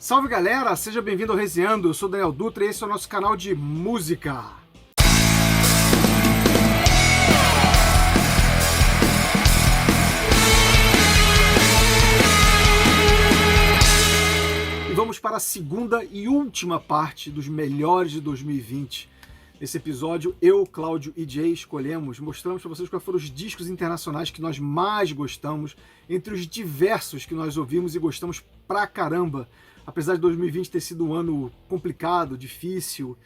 Salve galera, seja bem-vindo ao Resenhando, eu sou o Daniel Dutra e esse é o nosso canal de música. E vamos para a segunda e última parte dos melhores de 2020. Nesse episódio, eu, Cláudio e Jay mostramos para vocês quais foram os discos internacionais que nós mais gostamos, entre os diversos que nós ouvimos e gostamos pra caramba. Apesar de 2020 ter sido um ano complicado, difícil,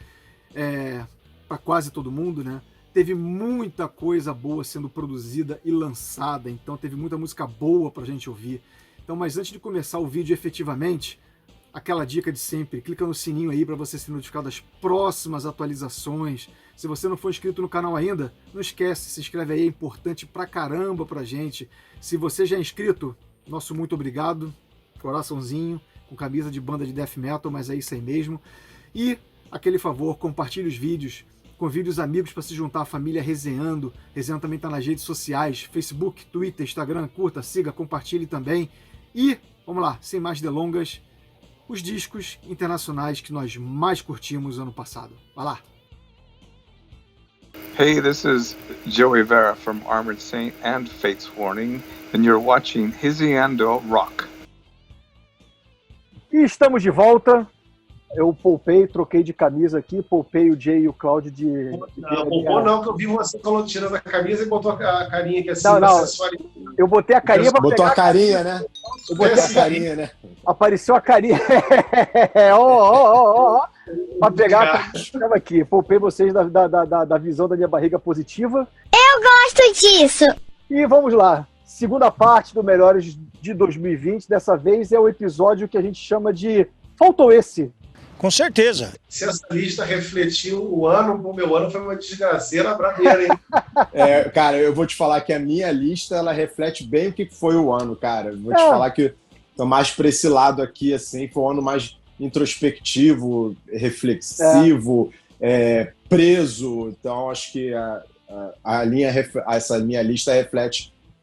para quase todo mundo, né? Teve muita coisa boa sendo produzida e lançada, então teve muita música boa pra gente ouvir. Então, mas antes de começar o vídeo efetivamente, aquela dica de sempre, clica no sininho aí para você ser notificado das próximas atualizações. Se você não for inscrito no canal ainda, não esquece, se inscreve aí, é importante pra caramba pra gente. Se você já é inscrito, nosso muito obrigado, coraçãozinho, com camisa de banda de death metal, mas é isso aí mesmo. E aquele favor, compartilhe os vídeos, convide os amigos para se juntar à família Resenhando. Resenhando também está nas redes sociais, Facebook, Twitter, Instagram, curta, siga, compartilhe também. E, vamos lá, sem mais delongas, os discos internacionais que nós mais curtimos ano passado. Vai lá! Hey, this is Joey Vera from Armored Saint and Fates Warning, and you're watching Resenhando Rock. E estamos de volta. Eu troquei de camisa aqui, poupei o Jay e o Cláudio de... Não, poupou não, que eu vi você tirando a camisa e botou a carinha aqui assim. Não, eu botei a carinha pra botou pegar a carinha, né? Eu botei a carinha, né? Apareceu a carinha. Ó. Pra pegar, estava aqui. Poupei vocês da visão da minha barriga positiva. Eu gosto disso. E vamos lá. Segunda parte do Melhores de 2020. Dessa vez é o episódio que a gente chama de Faltou Esse. Com certeza. Se essa lista refletiu o meu ano foi uma desgraceira brasileira, hein? Cara, eu vou te falar que a minha lista, ela reflete bem o que foi o ano, cara. Vou te falar que tô mais pra esse lado aqui, assim, foi um ano mais introspectivo, reflexivo, preso. Então, acho que essa minha lista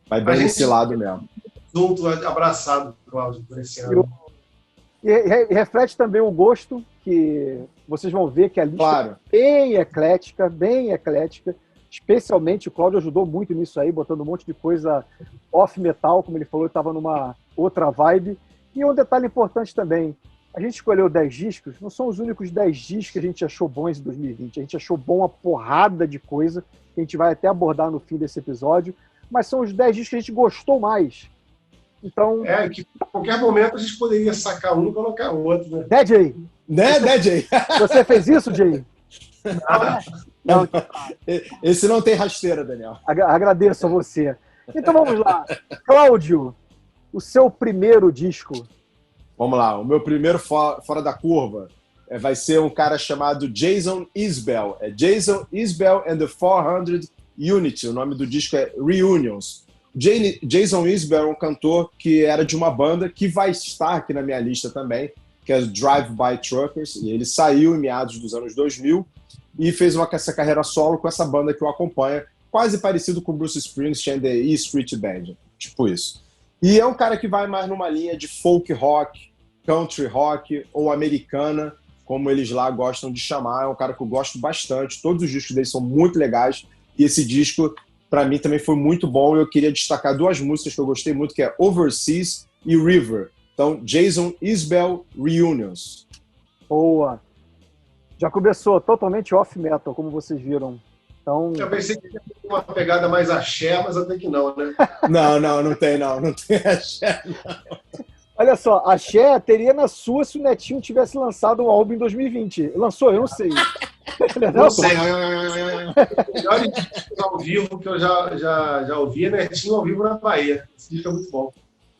vai bem nesse lado mesmo. Junto, abraçado, Cláudio, por esse ano. E reflete também o gosto, que vocês vão ver que a lista é bem eclética, especialmente o Cláudio ajudou muito nisso aí, botando um monte de coisa off-metal, como ele falou, ele estava numa outra vibe. E um detalhe importante também, a gente escolheu 10 discos, não são os únicos 10 discos que a gente achou bons em 2020, a gente achou bom uma porrada de coisa, que a gente vai até abordar no fim desse episódio, mas são os 10 discos que a gente gostou mais. Então... que a qualquer momento a gente poderia sacar um e colocar o outro, né? Jay? Né, Jay? Você fez isso, Jay? Não. Esse não tem rasteira, Daniel. Agradeço a você. Então vamos lá. Cláudio, o seu primeiro disco. Vamos lá. O meu primeiro fora da curva vai ser um cara chamado Jason Isbell. É Jason Isbell and the 400 Unity. O nome do disco é Reunions. Jason Isbell é um cantor que era de uma banda que vai estar aqui na minha lista também, que é Drive-By Truckers, e ele saiu em meados dos anos 2000 e fez essa carreira solo com essa banda que o acompanha, quase parecido com Bruce Springsteen and the E Street Band, tipo isso. E é um cara que vai mais numa linha de folk rock, country rock ou americana, como eles lá gostam de chamar. É um cara que eu gosto bastante, todos os discos dele são muito legais, e esse disco... para mim também foi muito bom. Eu queria destacar duas músicas que eu gostei muito, que é Overseas e River. Então, Jason Isbell, Reunions. Boa. Já começou totalmente off-metal, como vocês viram. Então... Eu pensei que ia ter uma pegada mais axé, mas até que não, né? Não tem axé, não. Olha só, axé teria na sua se o Netinho tivesse lançado um álbum em 2020. Lançou? Eu não sei. Não sei. Melhores discos ao vivo que eu já ouvi, Netinho ao vivo na Bahia. Esse disco é muito bom.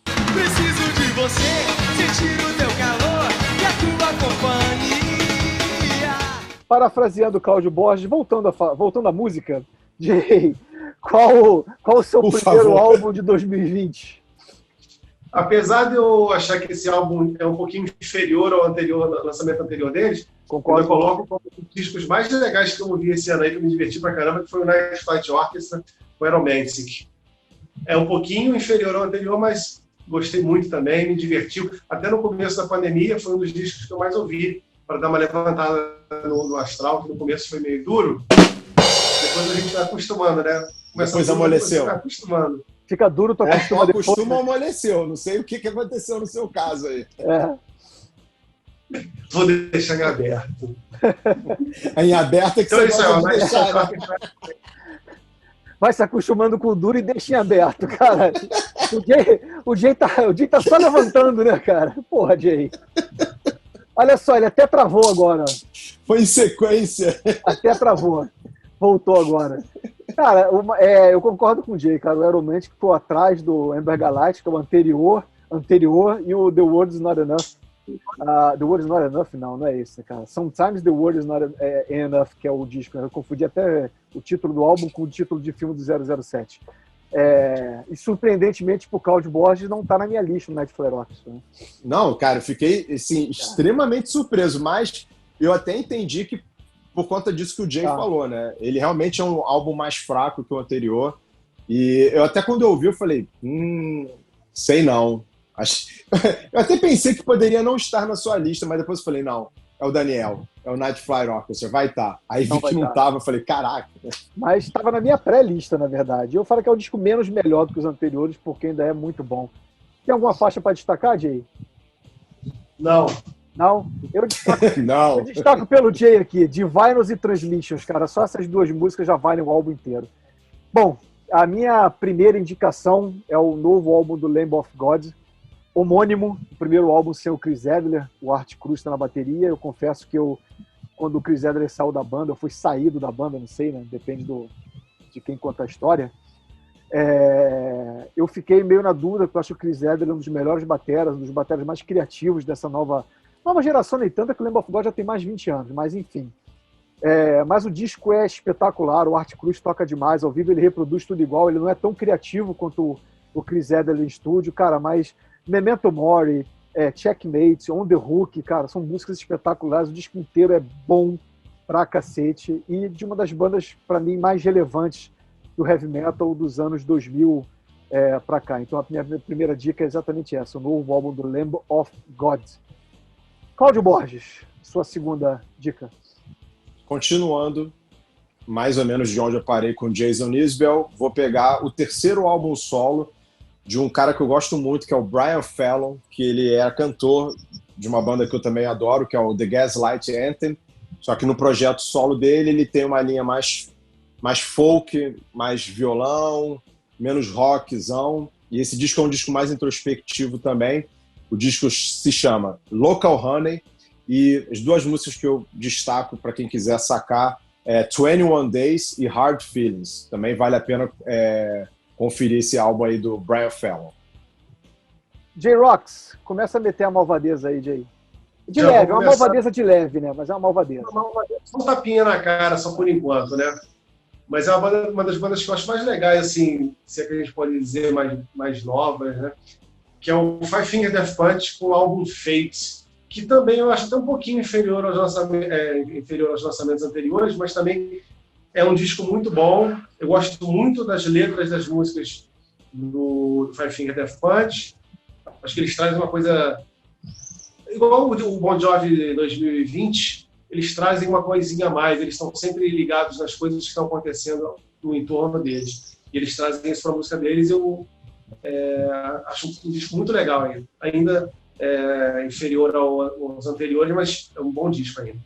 Preciso de você, sentir o teu calor e a tua companhia. Parafraseando Cláudio Borges, voltando à música, Jay, qual o seu primeiro álbum de 2020? Apesar de eu achar que esse álbum é um pouquinho inferior ao lançamento anterior deles, concordo. Eu coloco como um dos discos mais legais que eu ouvi esse ano aí, que eu me diverti pra caramba, que foi o Night Flight Orchestra, o Aromantic. É um pouquinho inferior ao anterior, mas gostei muito também, me divertiu. Até no começo da pandemia, foi um dos discos que eu mais ouvi, para dar uma levantada no astral, que no começo foi meio duro. Depois a gente vai acostumando, né? Depois amoleceu. Vai acostumando. Fica duro, tu acostuma depois. Acostuma ou amoleceu. Não sei o que aconteceu no seu caso aí. Vou deixar em aberto. Em aberto é que Então, você pode deixar, né? Vai se acostumando com o duro e deixa em aberto, cara. O Jay tá só levantando, né, cara? Porra, Jay. Olha só, ele até travou agora. Foi em sequência. Até travou. Voltou agora. Cara, eu concordo com o Jay, cara. O Aeromantic ficou atrás do Amber Galactica, o anterior e o The World Is Not Enough. The World Is Not Enough, não é esse, cara. Sometimes The World Is Not Enough, que é o disco. Eu confundi até o título do álbum com o título de filme do 007. E surpreendentemente, pro Cláudio Borges, não tá na minha lista no Night Flare Orchestra. Né? Não, cara, eu fiquei assim, extremamente surpreso, mas eu até entendi que por conta disso que o Jay falou, né? Ele realmente é um álbum mais fraco que o anterior. E eu até quando eu ouvi, eu falei, sei não. Eu até pensei que poderia não estar na sua lista, mas depois eu falei, não, é o Daniel, é o Night Flyer Orchestra, vai estar. Aí vi que não tava, eu falei, caraca. Mas estava na minha pré-lista, na verdade. Eu falo que é o disco menos melhor do que os anteriores, porque ainda é muito bom. Tem alguma faixa para destacar, Jay? Não. Não? Eu não. destaco pelo Jay aqui, Divinos e Transmissions, cara. Só essas duas músicas já valem o álbum inteiro. Bom, a minha primeira indicação é o novo álbum do Lamb of God, homônimo, o primeiro álbum sem o Chris Adler, o Art Cruz está na bateria. Eu confesso que quando o Chris Adler saiu da banda, eu fui saído da banda, não sei, né? Depende de quem conta a história. Eu fiquei meio na dúvida, porque eu acho que o Chris Adler é um dos melhores bateras, um dos bateras mais criativos dessa nova geração, nem tanto, que o Lamb of God já tem mais de 20 anos, mas enfim. Mas o disco é espetacular, o Art Cruz toca demais, ao vivo ele reproduz tudo igual, ele não é tão criativo quanto o Chris Adler em estúdio, cara, mas Memento Mori, Checkmate, On The Hook, cara, são músicas espetaculares, o disco inteiro é bom pra cacete, e de uma das bandas, pra mim, mais relevantes do heavy metal dos anos 2000 pra cá. Então a minha primeira dica é exatamente essa, o novo álbum do Lamb of God. Cláudio Borges, sua segunda dica. Continuando, mais ou menos de onde eu parei com Jason Isbell, vou pegar o terceiro álbum solo de um cara que eu gosto muito, que é o Brian Fallon, que ele é cantor de uma banda que eu também adoro, que é o The Gaslight Anthem, só que no projeto solo dele ele tem uma linha mais folk, mais violão, menos rockzão, e esse disco é um disco mais introspectivo também. O disco se chama Local Honey, e as duas músicas que eu destaco para quem quiser sacar é 21 Days e Hard Feelings. Também vale a pena conferir esse álbum aí do Brian Fallon. J-Rocks, começa a meter a malvadeza aí, Jay. De leve, é uma malvadeza de leve, né? Mas é uma malvadeza. Só um tapinha na cara, só por enquanto, né? Mas é uma das bandas que eu acho mais legais, assim, se é que a gente pode dizer mais novas, né? Que é o Five Finger Death Punch com o álbum Fate, que também eu acho até um pouquinho inferior aos lançamentos anteriores, mas também é um disco muito bom. Eu gosto muito das letras das músicas do Five Finger Death Punch. Acho que eles trazem uma coisa... Igual o Bon Jovi 2020, eles trazem uma coisinha a mais, eles estão sempre ligados nas coisas que estão acontecendo no entorno deles. E eles trazem isso para a música deles. Eu acho um disco muito legal ainda inferior aos anteriores, mas é um bom disco ainda.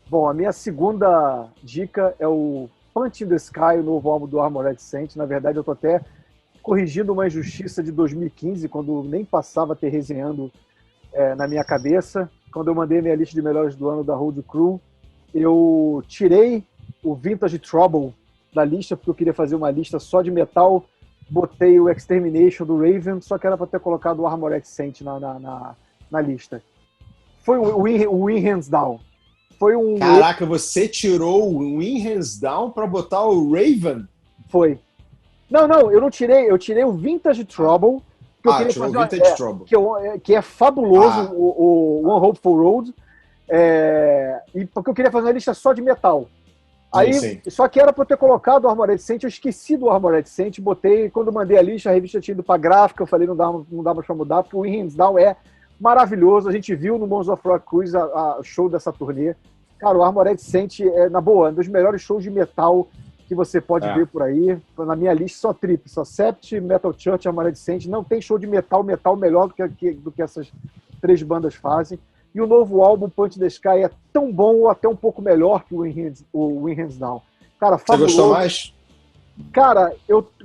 Bom, a minha segunda dica é o Punch in the Sky, o novo álbum do Armored Saint. Na verdade, eu estou até corrigindo uma injustiça de 2015, quando nem passava a ter resenhando na minha cabeça. Quando eu mandei minha lista de melhores do ano da Road Crew, eu tirei o Vintage Trouble da lista, porque eu queria fazer uma lista só de metal. Botei o Extermination do Raven, só que era para ter colocado o Armored Saint na lista. Foi o Win Hands Down. Foi um... Caraca, você tirou o Win Hands Down para botar o Raven? Foi. Não, eu não tirei. Eu tirei o Vintage Trouble. Que eu queria tirou fazer o Vintage Trouble. Que é fabuloso, o One Hopeful Road. E porque eu queria fazer uma lista só de metal. Aí, sim. só que era pra eu ter colocado o Armored Saint, eu esqueci do Armored Saint, botei, quando eu mandei a lista, a revista tinha ido pra gráfica, eu falei, não dá mais pra mudar, porque o In Hands Down é maravilhoso, a gente viu no Monsters of Rock Cruise o show dessa turnê. Cara, o Armored Saint é, na boa, um dos melhores shows de metal que você pode ver por aí. Na minha lista, só Trip, só Sept, Metal Church, Armored Saint. Não tem show de metal melhor do que essas 3 bandas fazem. E o novo álbum, Punch the Sky, é tão bom ou até um pouco melhor que o In Hands Down. Cara, fabuloso. Você gostou mais? Cara,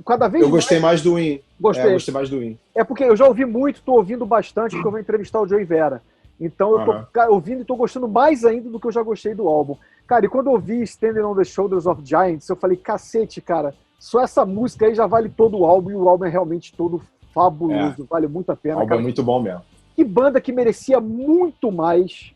cada vez Eu gostei mais do In. Gostei. Eu gostei mais do In. É porque eu já ouvi muito, tô ouvindo bastante, porque eu vou entrevistar o Joey Vera. Então eu tô ouvindo e tô gostando mais ainda do que eu já gostei do álbum. Cara, e quando eu vi Standing on the Shoulders of Giants, eu falei, cacete, cara, só essa música aí já vale todo o álbum, e o álbum é realmente todo fabuloso, vale muito a pena. O álbum cara. é muito bom mesmo. Que banda que merecia muito mais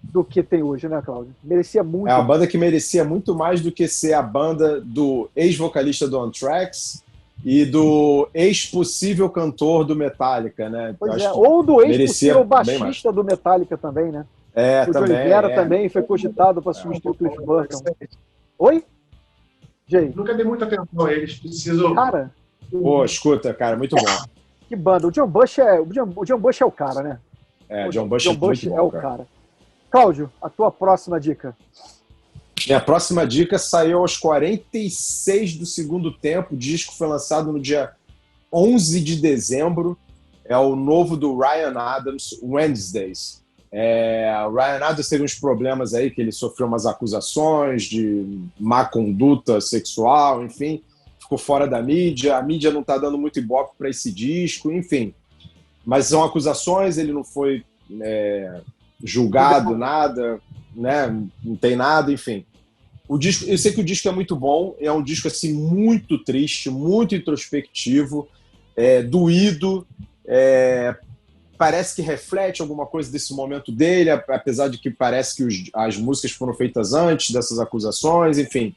do que tem hoje, né, Cláudio? Merecia muito. É uma banda que merecia muito mais do que ser a banda do ex-vocalista do Anthrax e do ex-possível cantor do Metallica, né? Pois é, ou do ex-possível baixista baixista do Metallica também, né? O também. Joey Vera também foi cogitado para substituir o Cliff Burton. Oi? Jay? Nunca dei muita atenção a eles, preciso... Cara... Pô, escuta, cara, muito bom. Que banda. O John Bush é o cara, né? John Bush é muito bom, o cara. Cláudio, a tua próxima dica. Minha próxima dica saiu aos 46 do segundo tempo. O disco foi lançado no dia 11 de dezembro. É o novo do Ryan Adams, Wednesdays. O Ryan Adams teve uns problemas aí, que ele sofreu umas acusações de má conduta sexual, enfim. Ficou fora da mídia, a mídia não está dando muito ibope para esse disco, enfim. Mas são acusações, ele não foi julgado, nada, né? Não tem nada, enfim. O disco, eu sei que o disco é muito bom, é um disco assim, muito triste, muito introspectivo, doído, parece que reflete alguma coisa desse momento dele, apesar de que parece que as músicas foram feitas antes dessas acusações, enfim.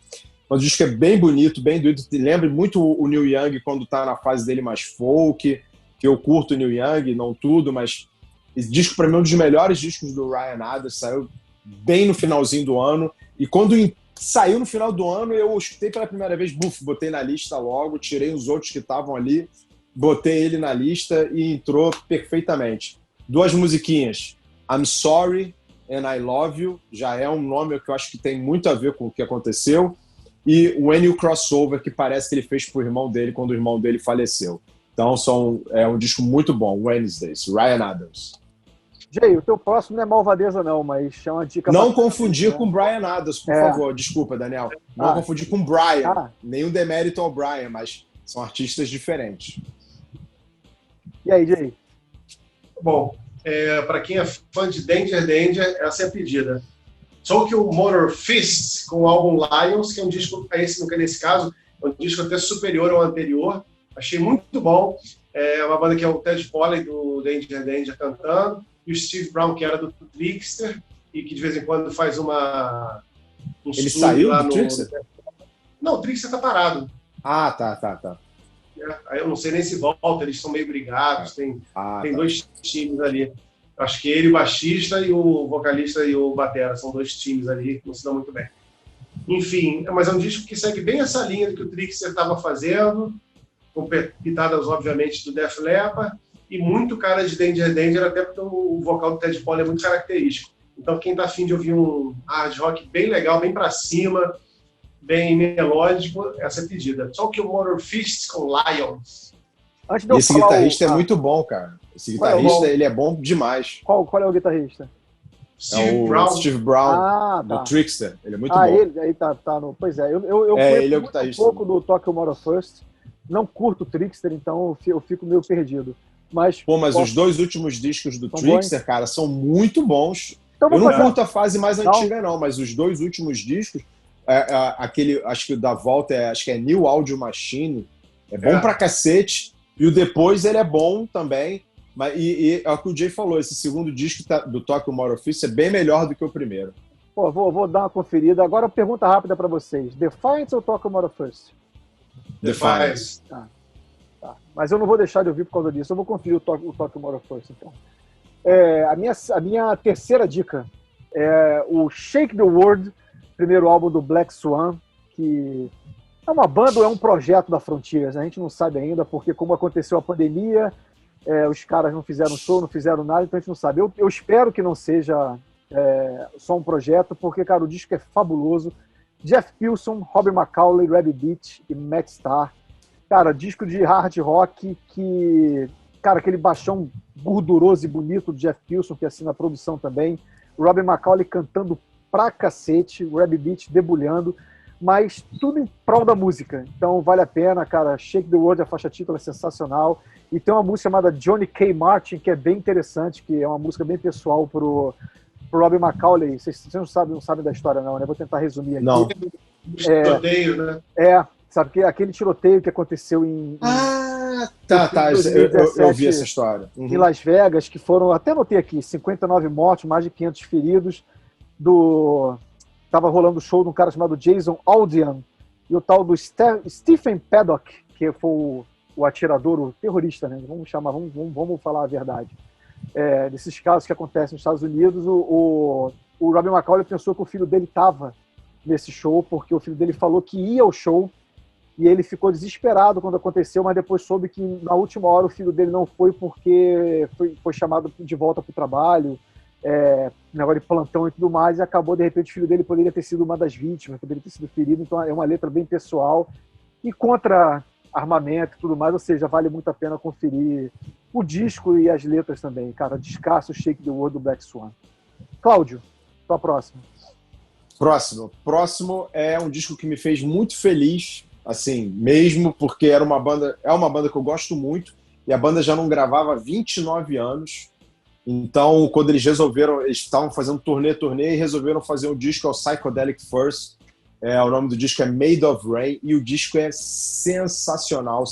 Mas o disco é bem bonito, bem doído. Lembra muito o Neil Young quando está na fase dele mais folk, que eu curto o Neil Young, não tudo, mas esse disco para mim é um dos melhores discos do Ryan Adams, saiu bem no finalzinho do ano, e quando saiu no final do ano, eu escutei pela primeira vez, botei na lista logo, tirei os outros que estavam ali, botei ele na lista e entrou perfeitamente. 2 musiquinhas, I'm Sorry and I Love You, já é um nome que eu acho que tem muito a ver com o que aconteceu, e When You Crossover, que parece que ele fez pro irmão dele quando o irmão dele faleceu. Então é um disco muito bom, Wednesdays, Ryan Adams. Jay, o teu próximo não é malvadeza não, mas é uma dica... Não confundir com Bryan Adams, por favor. Desculpa, Daniel. Não confundir com Brian. Nenhum demérito ao Brian, mas são artistas diferentes. E aí, Jay? Bom, para quem é fã de Danger, essa é a pedida. Só que o Motor Fist, com o álbum Lions, que é um disco, nesse caso, é um disco até superior ao anterior. Achei muito bom. É uma banda que é o Ted Polley, do Danger cantando, e o Steve Brown, que era do Trickster, e que de vez em quando faz Ele saiu lá do Trickster? Não, o Trickster tá parado. Ah, tá. Aí eu não sei nem se volta, eles são meio brigados, tem 2 times ali. Acho que ele, o baixista, e o vocalista e o batera, são 2 times ali que não se dão muito bem. Enfim, mas é um disco que segue bem essa linha do que o Trickster estava fazendo, com pitadas, obviamente, do Def Leppard, e muito cara de Danger, até porque o vocal do Ted Polley é muito característico. Então, quem tá afim de ouvir um hard rock bem legal, bem pra cima, bem melódico, essa é a pedida. Só que o Motor Fist com Lions. Esse guitarrista é muito bom, cara. Esse guitarrista, ele é bom demais. Qual é o guitarrista? Steve Brown, do Trickster. Ele é muito bom. Ele aí tá no... Pois é, eu ele é o guitarrista. Um pouco do Tokyo Motor First. Não curto o Trickster, então eu fico meio perdido. Mas os 2 últimos discos do Trickster, bons, cara, são muito bons. Então, eu não curto a fase mais antiga, não, mas os 2 últimos discos, aquele, acho que o da volta, acho que é New Audio Machine, é bom pra cacete. E o depois, ele é bom também. Mas, é o que o Jay falou, esse segundo disco do Tokyo Motor Fist é bem melhor do que o primeiro. Pô, vou dar uma conferida. Agora, pergunta rápida pra vocês. Defiance ou Tokyo Motor First? Defiance. Tá. Mas eu não vou deixar de ouvir por causa disso. Eu vou conferir o Tokyo Motor First, então. A minha terceira dica é o Shake the World primeiro álbum do Black Swan, que é uma banda ou é um projeto da Frontiers, né? A gente não sabe ainda, porque como aconteceu a pandemia, os caras não fizeram show, não fizeram nada, então a gente não sabe. Eu espero que não seja só um projeto, porque, cara, o disco é fabuloso. Jeff Pilson, Robbie McAuley, Rabbi Beach e Matt Starr. Cara, disco de hard rock que... Cara, aquele baixão gorduroso e bonito do Jeff Pilson, que assina a produção também. O Robbie McAuley cantando pra cacete, o Rabbi Beach debulhando, mas tudo em prol da música. Então vale a pena, cara. Shake the World, a faixa título, é sensacional. E tem uma música chamada Johnny K. Martin, que é bem interessante, que é uma música bem pessoal pro Robbie McAuley. Vocês não sabem da história não, né? Vou tentar resumir aqui. Não. Tiroteio, né? Sabe que aquele tiroteio que aconteceu em Tá. Eu vi essa história. Em Las Vegas, que foram, até notei aqui, 59 mortos, mais de 500 feridos. Tava rolando show de um cara chamado Jason Aldean e o tal do Stephen Paddock, que foi o atirador, o terrorista, né? Vamos falar a verdade. Desses casos que acontecem nos Estados Unidos, o Robbie McAuley pensou que o filho dele estava nesse show, porque o filho dele falou que ia ao show, e ele ficou desesperado quando aconteceu, mas depois soube que na última hora o filho dele não foi porque foi chamado de volta para o trabalho, negócio de plantão e tudo mais, e acabou, de repente, o filho dele poderia ter sido uma das vítimas, poderia ter sido ferido, então é uma letra bem pessoal e contra armamento e tudo mais, ou seja, vale muito a pena conferir o disco e as letras também, cara. Descasso, Shake the World do Black Swan. Cláudio, tua próxima. Próximo é um disco que me fez muito feliz, assim, mesmo porque é uma banda que eu gosto muito, e a banda já não gravava há 29 anos. Então, quando eles estavam fazendo turnê e resolveram fazer um disco, é o Psychedelic Furs. O nome do disco é Made of Rain, e o disco é sensacional.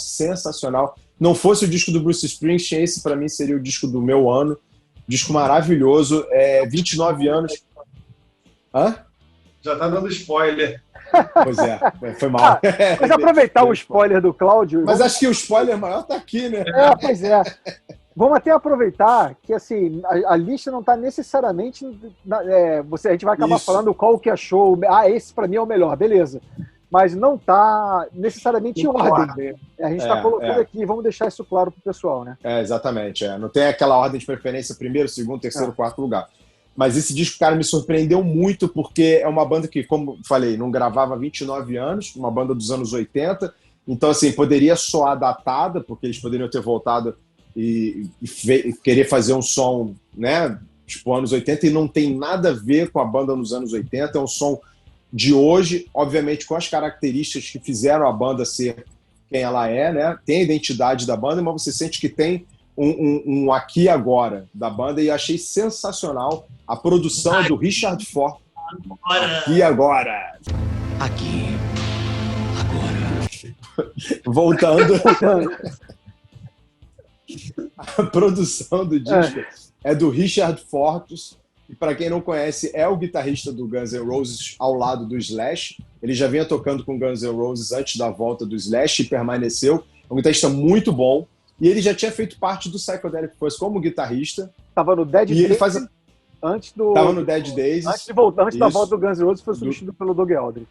Não fosse o disco do Bruce Springsteen, esse para mim seria o disco do meu ano. Disco maravilhoso, 29 anos. Hã? Já tá dando spoiler. Pois foi mal. Mas aproveitar o spoiler do Cláudio... Mas acho que o spoiler maior tá aqui, né? Pois é. Vamos até aproveitar que assim, a lista não está necessariamente... a gente vai acabar falando qual que achou... esse para mim é o melhor, beleza. Mas não está necessariamente em ordem. A gente está colocando aqui, vamos deixar isso claro para o pessoal, né? Exatamente. Não tem aquela ordem de preferência, primeiro, segundo, terceiro, quarto lugar. Mas esse disco, cara, me surpreendeu muito, porque é uma banda que, como falei, não gravava há 29 anos, uma banda dos anos 80. Então, assim, poderia soar datada, porque eles poderiam ter voltado e querer fazer um som, né, tipo anos 80, e não tem nada a ver com a banda nos anos 80. É um som de hoje, obviamente com as características que fizeram a banda ser quem ela é, né? Tem a identidade da banda, mas você sente que tem um aqui e agora da banda, e achei sensacional. A produção é do Richard Forte. Aqui e agora. Aqui. Agora. Voltando. A produção do disco é do Richard Fortus, que, para quem não conhece, é o guitarrista do Guns N' Roses ao lado do Slash. Ele já vinha tocando com Guns N' Roses antes da volta do Slash e permaneceu. É um guitarrista muito bom. E ele já tinha feito parte do Psychedelic Furs como guitarrista. Tava no Dead Days. Tava no Dead Days. Antes da volta do Guns N' Roses, foi substituído pelo Doug Aldrich.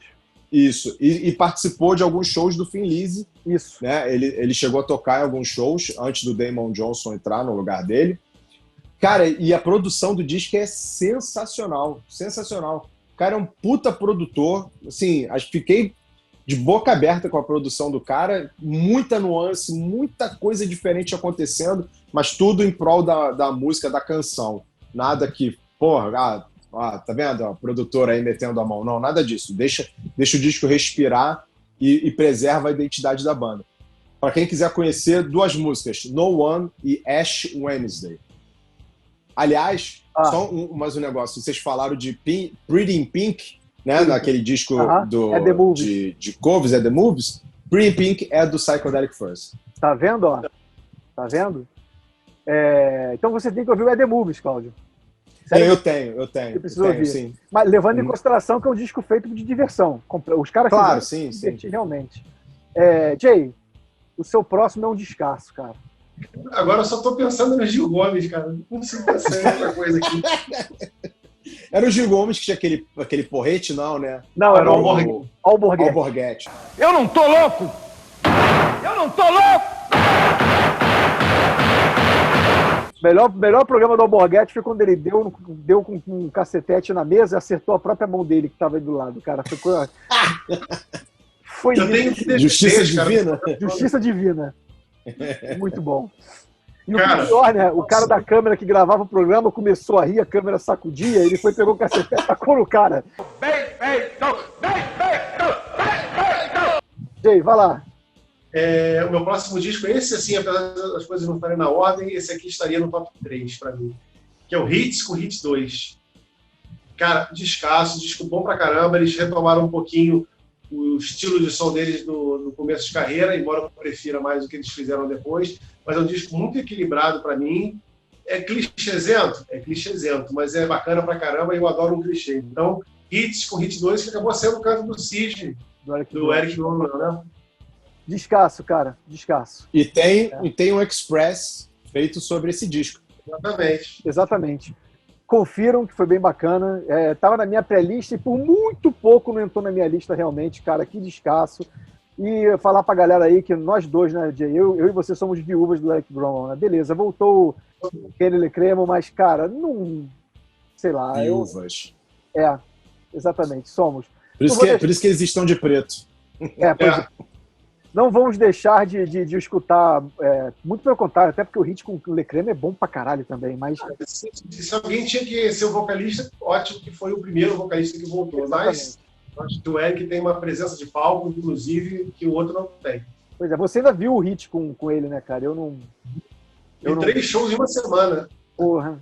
Isso. E participou de alguns shows do Thin Lizzy. Isso. Né? Ele chegou a tocar em alguns shows antes do Damon Johnson entrar no lugar dele. Cara, e a produção do disco é sensacional. Sensacional. O cara é um puta produtor. Assim, fiquei de boca aberta com a produção do cara. Muita nuance, muita coisa diferente acontecendo, mas tudo em prol da música, da canção. Nada que, porra, tá vendo? A produtora aí metendo a mão. Não, nada disso. Deixa o disco respirar e preserva a identidade da banda. Para quem quiser conhecer, 2 músicas, No One e Ash Wednesday. Aliás, só mais um negócio. Vocês falaram de Pretty in Pink, né? Naquele disco de covers, The Movies. Pretty in Pink é do Psychedelic Furs. Tá vendo, ó? Tá vendo? Então você tem que ouvir o The Movies, Cláudio. Eu tenho. Você precisa ouvir. Sim. Mas levando em consideração que é um disco feito de diversão. Os caras claro, sim. Sim. Realmente. Jay, o seu próximo é um descasso, cara. Agora eu só tô pensando no Gil Gomes, cara. Não consigo pensar em outra coisa aqui. Era o Gil Gomes que tinha aquele porrete, não, né? Não, era o Alborguete. Alborguete. Eu não tô louco! Eu não tô louco! Melhor programa do Alborguete foi quando ele deu com um cacetete na mesa e acertou a própria mão dele que estava aí do lado, cara. Foi Eu tenho que defender, Justiça cara. divina. Justiça divina. Muito bom. E Cara, o pior, né? O cara da câmera que gravava o programa começou a rir, a câmera sacudia, ele foi, pegou o cacete e tacou no cara. Jay, vai lá. O meu próximo disco é esse, assim, apesar das coisas não estarem na ordem, esse aqui estaria no top 3 pra mim. Que é o Hits com Hits 2. Cara, descasso, disco bom pra caramba. Eles retomaram um pouquinho o estilo de som deles no começo de carreira, embora eu prefira mais o que eles fizeram depois. Mas é um disco muito equilibrado pra mim. É clichêzento, mas é bacana pra caramba e eu adoro um clichê. Então, Hits com Hits 2, que acabou sendo o canto do Cid, do Eric Rowan, né? Descasso, cara, descasso. E tem um Express feito sobre esse disco. Exatamente. Confiram que foi bem bacana. Tava na minha pré-lista e por muito pouco não entrou na minha lista realmente, cara, que descasso. E falar pra galera aí que nós dois, né, Jay, eu e você somos viúvas do Eric Brown, né? Beleza, voltou o Kenny Lecremo, mas, cara, não... Sei lá. Viúvas. Exatamente, somos. Por isso que eles estão de preto. Pois é. Não vamos deixar de escutar, muito pelo contrário, até porque o hit com o Lecremo é bom pra caralho também, mas... Se alguém tinha que ser o vocalista, ótimo que foi o primeiro vocalista que voltou. Exatamente. Mas acho que o Eric tem uma presença de palco, inclusive, que o outro não tem. Pois é, você ainda viu o hit com ele, né, cara? Eu não... 3 shows em uma semana. Porra,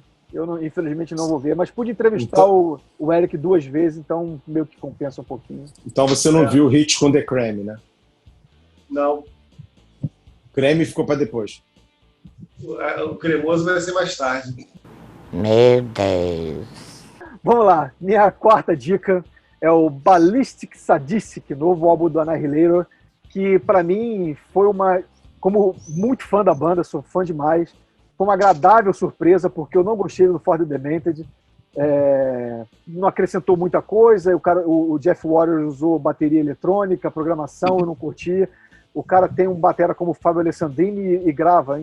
infelizmente não vou ver, mas pude entrevistar o Eric 2 vezes, então meio que compensa um pouquinho. Então você não viu o hit com The Creme, né? Não. Creme ficou para depois. O cremoso vai ser mais tarde. Meu Deus. Vamos lá, minha quarta dica é o Ballistic Sadistic, novo álbum do Annihilator, que pra mim foi como muito fã da banda, sou fã demais, foi uma agradável surpresa, porque eu não gostei do For the Demented, não acrescentou muita coisa, o Jeff Waters usou bateria eletrônica, programação, eu não curti. O cara tem um batera como o Fábio Alessandrini e grava,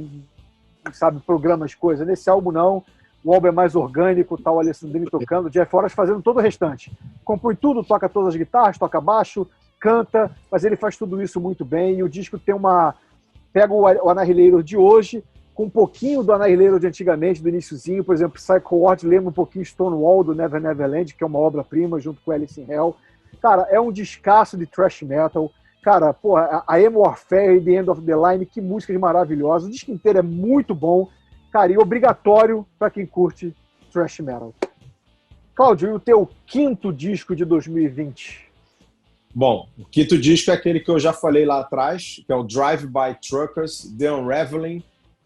sabe, programas, coisas. Nesse álbum não, o álbum é mais orgânico, tá o Alessandrini tocando, o Jeff Waters fazendo todo o restante. Compõe tudo, toca todas as guitarras, toca baixo, canta, mas ele faz tudo isso muito bem, e o disco tem pega o Annihilator de hoje, com um pouquinho do Annihilator de antigamente, do iniciozinho, por exemplo, Psycho Ward lembra um pouquinho Stonewall, do Never Neverland, que é uma obra-prima, junto com Alice in Hell. Cara, é um descasso de thrash metal. Cara, porra, a Emo Warfare e The End of the Line, que músicas maravilhosas. O disco inteiro é muito bom, cara, e obrigatório para quem curte thrash metal. Cláudio, e o teu quinto disco de 2020? Bom, o quinto disco é aquele que eu já falei lá atrás, que é o Drive By Truckers, The Unraveling.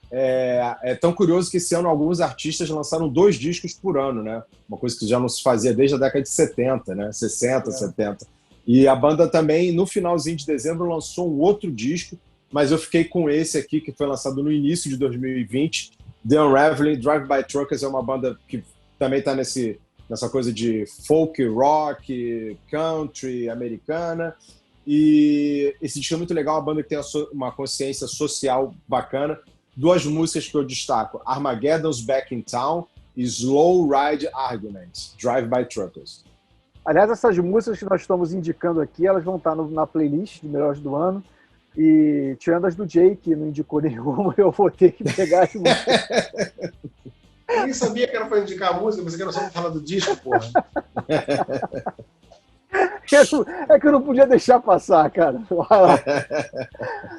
É tão curioso que esse ano alguns artistas lançaram 2 discos por ano, né? Uma coisa que já não se fazia desde a década de 70, né? 60, 70. E a banda também, no finalzinho de dezembro, lançou um outro disco, mas eu fiquei com esse aqui, que foi lançado no início de 2020, The Unraveling. Drive By Truckers é uma banda que também está nessa coisa de folk, rock, country, americana. E esse disco é muito legal, uma banda que tem uma consciência social bacana. 2 músicas que eu destaco, Armageddon's Back in Town e Slow Ride Arguments, Drive By Truckers. Aliás, essas músicas que nós estamos indicando aqui, elas vão estar na playlist de melhores do ano. E tirando as do Jay, que não indicou nenhuma, eu vou ter que pegar as músicas. Eu nem sabia que era para indicar a música, mas que era só para falar do disco, porra. É que eu não podia deixar passar, cara. Vai lá.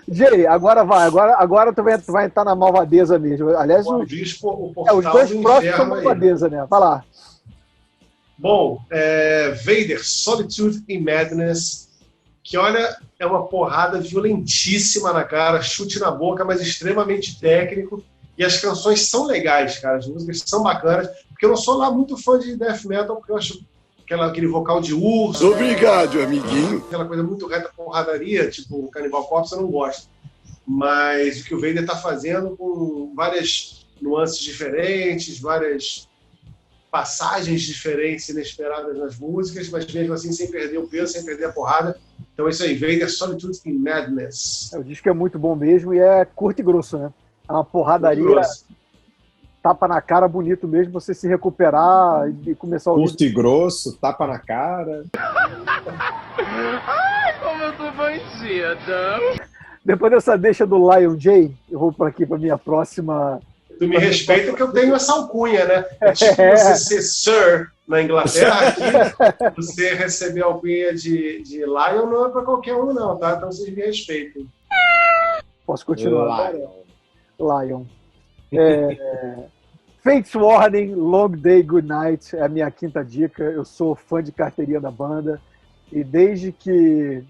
Jay, agora vai. Agora tu vai entrar na malvadeza mesmo. Aliás, o portal os 2 do próximos são inferno aí. malvadeza, né? Vai lá. Bom, Vader, Solitude and Madness, que olha, é uma porrada violentíssima na cara, chute na boca, mas extremamente técnico. E as canções são legais, cara. As músicas são bacanas. Porque eu não sou lá muito fã de death metal, porque eu acho aquele vocal de urso. Obrigado, amiguinho. Aquela coisa muito reta porradaria, tipo o Cannibal Corpse, eu não gosto. Mas o que o Vader tá fazendo com várias nuances diferentes, várias passagens diferentes, inesperadas nas músicas, mas mesmo assim sem perder o peso, sem perder a porrada. Então é isso aí, Vader Solitude in Madness. O disco é muito bom mesmo e é curto e grosso, né? É uma porradaria, tapa na cara, bonito mesmo, você se recuperar e começar a ouvir. Curto e grosso, tapa na cara. Ai, como eu sou bandida. Depois dessa deixa do Lion J, eu vou para aqui para minha próxima. Tu me respeita que eu tenho essa alcunha, né? É tipo você ser Sir na Inglaterra, aqui você receber a alcunha de Lion não é para qualquer um, não, tá? Então vocês me respeitem. Posso continuar? Lion. Fates Warning, Long Day, Good Night é a minha quinta dica. Eu sou fã de carteirinha da banda e desde que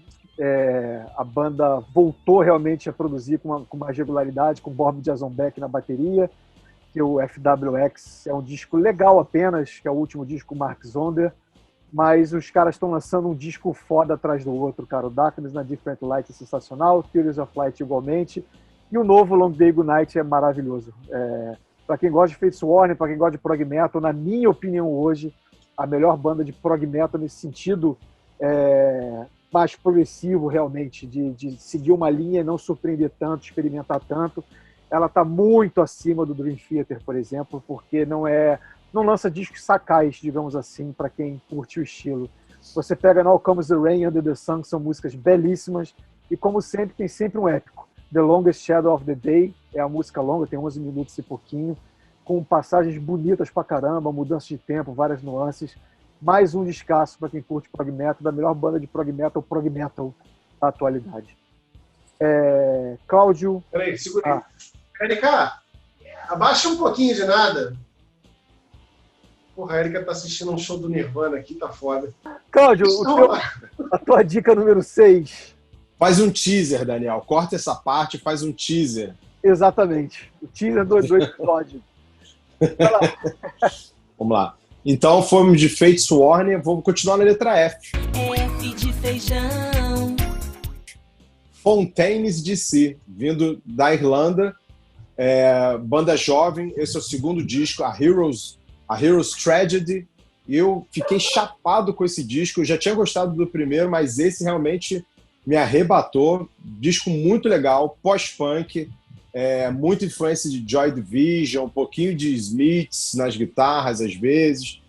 a banda voltou realmente a produzir com mais regularidade, com Bob Jazzonbeck na bateria, que o FWX é um disco legal apenas, que é o último disco Mark Zonder, mas os caras estão lançando um disco foda atrás do outro, cara. O Darkness na Different Light é sensacional, Theories of Light igualmente, e o novo Long Day Good Night é maravilhoso. Para quem gosta de Fates Warning, para quem gosta de prog metal, na minha opinião hoje, a melhor banda de prog metal nesse sentido mais progressivo realmente, de seguir uma linha e não surpreender tanto, experimentar tanto. Ela está muito acima do Dream Theater, por exemplo, porque não lança discos sacais, digamos assim, para quem curte o estilo. Você pega Now Comes the Rain, Under the Sun, que são músicas belíssimas, e como sempre, tem sempre um épico. The Longest Shadow of the Day é a música longa, tem 11 minutos e pouquinho, com passagens bonitas pra caramba, mudanças de tempo, várias nuances. Mais um descasso para quem curte prog metal, da melhor banda de prog metal da atualidade. Cláudio... Peraí, segura aí. Érica, abaixa um pouquinho de nada. Porra, a Érica tá assistindo um show do Nirvana aqui, tá foda. Cláudio, a tua dica número 6. Faz um teaser, Daniel. Corta essa parte e faz um teaser. Exatamente. O teaser do episódio. Vai lá. Vamos lá. Então, fomos de Fates Warning. Vamos continuar na letra F. F de feijão. Fontaines DC, vindo da Irlanda. Banda jovem. Esse é o segundo disco, a Heroes Tragedy. E eu fiquei chapado com esse disco. Eu já tinha gostado do primeiro, mas esse realmente me arrebatou. Disco muito legal, pós-punk, muita influência de Joy Division, um pouquinho de Smiths nas guitarras às vezes,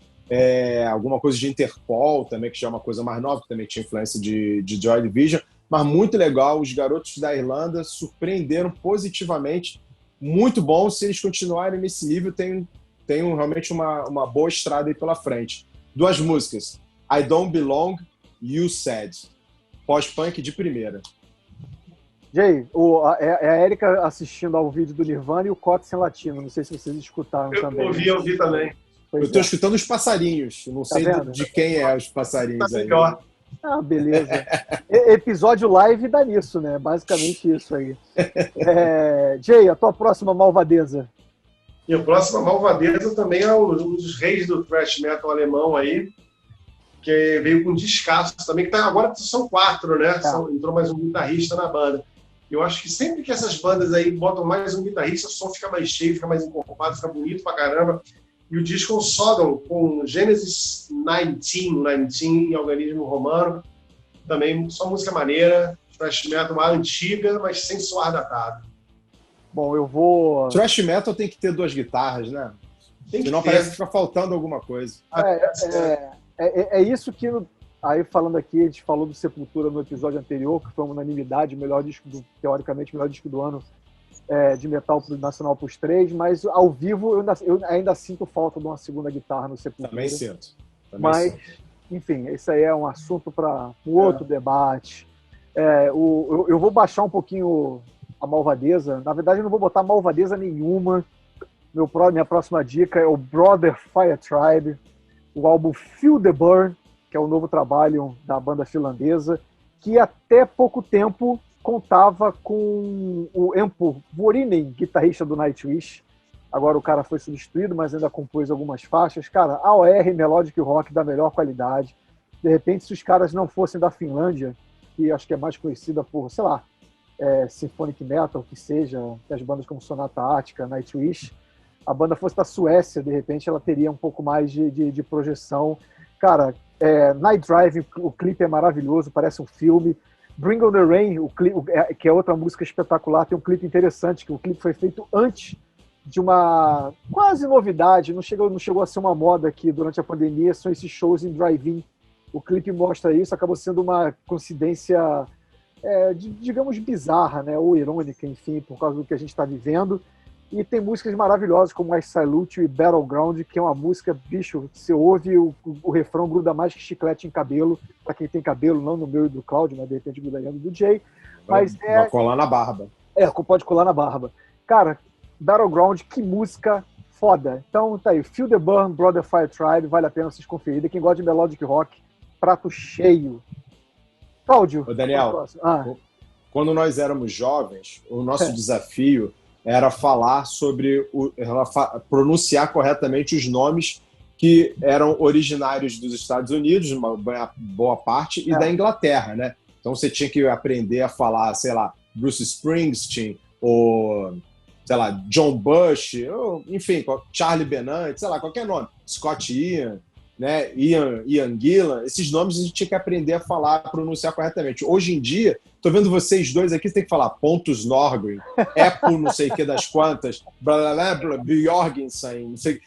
alguma coisa de Interpol também, que já é uma coisa mais nova, que também tinha influência de Joy Division, mas muito legal. Os garotos da Irlanda surpreenderam positivamente, muito bom. Se eles continuarem nesse nível, tem realmente uma boa estrada aí pela frente. 2 músicas, I Don't Belong, You Said. Pós-punk de primeira. Jay, a Érica assistindo ao vídeo do Nirvana e o Cotes em latino. Não sei se vocês escutaram também. Eu ouvi também. Pois eu estou escutando os passarinhos. Não sei de quem é os passarinhos aí. Ah, beleza. Episódio live dá nisso, né? Basicamente isso aí. Jay, a tua próxima malvadeza. E a próxima malvadeza também é um dos reis do thrash metal alemão aí, que veio com descasso também, que agora são 4, né? Entrou mais um guitarrista na banda. Eu acho que sempre que essas bandas aí botam mais um guitarrista, o som fica mais cheio, fica mais encorpado, fica bonito pra caramba. E o disco Sodom, com Genesis 19 em Organismo Romano, também só música maneira, thrash metal uma antiga, mas sem soar datado. Bom, eu vou... Thrash metal tem que ter 2 guitarras, né? Senão parece que fica faltando alguma coisa. É isso que, aí falando aqui, a gente falou do Sepultura no episódio anterior, que foi uma unanimidade, teoricamente, o melhor disco do ano de metal nacional para os 3, mas ao vivo eu ainda sinto falta de uma segunda guitarra no Sepultura. Também sinto. Mas, enfim, isso aí é um assunto para um outro debate. Eu vou baixar um pouquinho a malvadeza. Na verdade, eu não vou botar malvadeza nenhuma. Minha próxima dica é o Brother Fire Tribe, o álbum Feel the Burn, que é o novo trabalho da banda finlandesa, que até pouco tempo contava com o Empo Vuorinen, guitarrista do Nightwish. Agora o cara foi substituído, mas ainda compôs algumas faixas. Cara, AOR, Melodic Rock da melhor qualidade. De repente, se os caras não fossem da Finlândia, que acho que é mais conhecida por, sei lá, Symphonic Metal, que seja, as bandas como Sonata Ártica, Nightwish, a banda fosse da Suécia, de repente ela teria um pouco mais de projeção. Cara, Night Drive, o clipe é maravilhoso, parece um filme. Bring on the Rain, que é outra música espetacular, tem um clipe interessante, que o clipe foi feito antes de uma quase novidade, não chegou a ser uma moda aqui durante a pandemia, são esses shows em drive-in. O clipe mostra isso, acabou sendo uma coincidência, digamos, bizarra, né? Ou irônica, enfim, por causa do que a gente está vivendo. E tem músicas maravilhosas como I Salute You e Battleground, que é uma música, bicho, você ouve o refrão gruda mais que chiclete em cabelo, para quem tem cabelo, não no meu e do Cláudio, mas de repente grudaria no do Jay. Mas vai colar na barba. Pode colar na barba. Cara, Battleground, que música foda. Então tá aí, Feel the Burn, Brother Fire Tribe, vale a pena vocês conferirem. Quem gosta de melodic rock, prato cheio. Cláudio. Ô, Daniel, quando nós éramos jovens, o nosso desafio era falar sobre pronunciar corretamente os nomes que eram originários dos Estados Unidos, uma boa parte, e da Inglaterra, né? Então você tinha que aprender a falar, sei lá, Bruce Springsteen, ou, sei lá, John Bush, ou, enfim, Charlie Benante, sei lá, qualquer nome. Scott Ian, né? Ian Gillan, esses nomes a gente tinha que aprender a falar, a pronunciar corretamente. Hoje em dia, tô vendo vocês dois aqui, você tem que falar Pontus Norgren, Apple não sei o que das quantas, Bjorgensen, não sei.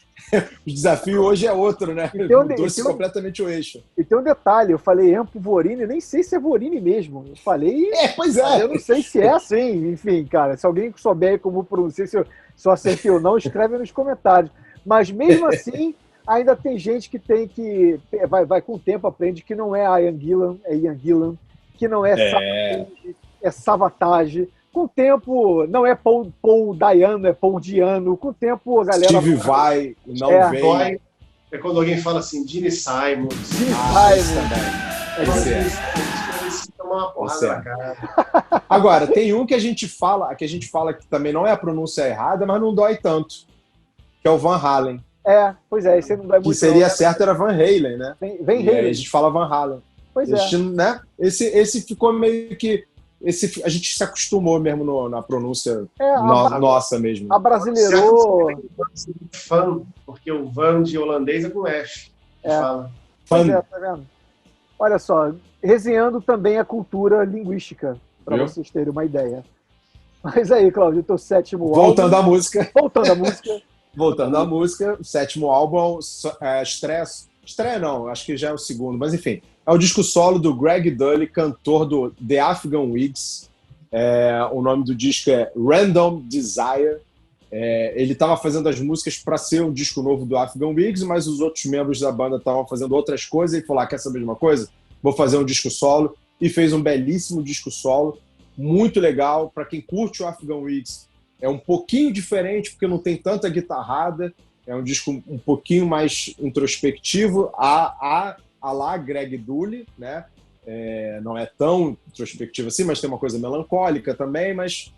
O desafio hoje é outro, né? Mudou-se completamente o eixo. E tem um detalhe, eu falei Empo Vorini, nem sei se é Vorini mesmo. Eu falei... pois é. Eu não sei se é assim, enfim, cara. Se alguém souber como pronunciar, se eu acertei ou não, escreve nos comentários. Mas mesmo assim, ainda tem gente que tem que... Vai com o tempo, aprende que não é Ian Gillan, é Ian Gillan, que não é Savatage, é Savatage. Com o tempo, não é Paul Dayano, é Paul Diano. Com o tempo, a galera... Steve Vai, não vem. É quando alguém fala assim, Gene Simon. Uma porrada na cara. Agora, tem um que a gente fala que também não é a pronúncia errada, mas não dói tanto, que é o Van Halen. Pois é, esse não dói muito. Que seria certo, era Van Halen, né? Van Halen. A gente fala Van Halen. Pois é. Né? Esse ficou meio que... a gente se acostumou mesmo na pronúncia nossa mesmo. A brasileirou... Fã, porque o Van de holandês é com F. Fala. Pois é, tá vendo? Olha só, resenhando também a cultura linguística, para vocês terem uma ideia. Mas aí, Cláudio, o teu sétimo álbum... Voltando à música. Voltando à música, o sétimo álbum é Estreia não, acho que já é o segundo, mas enfim. É o disco solo do Greg Dulli, cantor do The Afghan Wigs. O nome do disco é Random Desire. Ele estava fazendo as músicas para ser um disco novo do Afghan Wigs, mas os outros membros da banda estavam fazendo outras coisas e falou, quer saber de uma coisa? Vou fazer um disco solo. E fez um belíssimo disco solo, muito legal. Para quem curte o Afghan Wigs, é um pouquinho diferente, porque não tem tanta guitarrada. É um disco um pouquinho mais introspectivo, a lá Greg Dulli, né? Não é tão introspectivo assim, mas tem uma coisa melancólica também, mas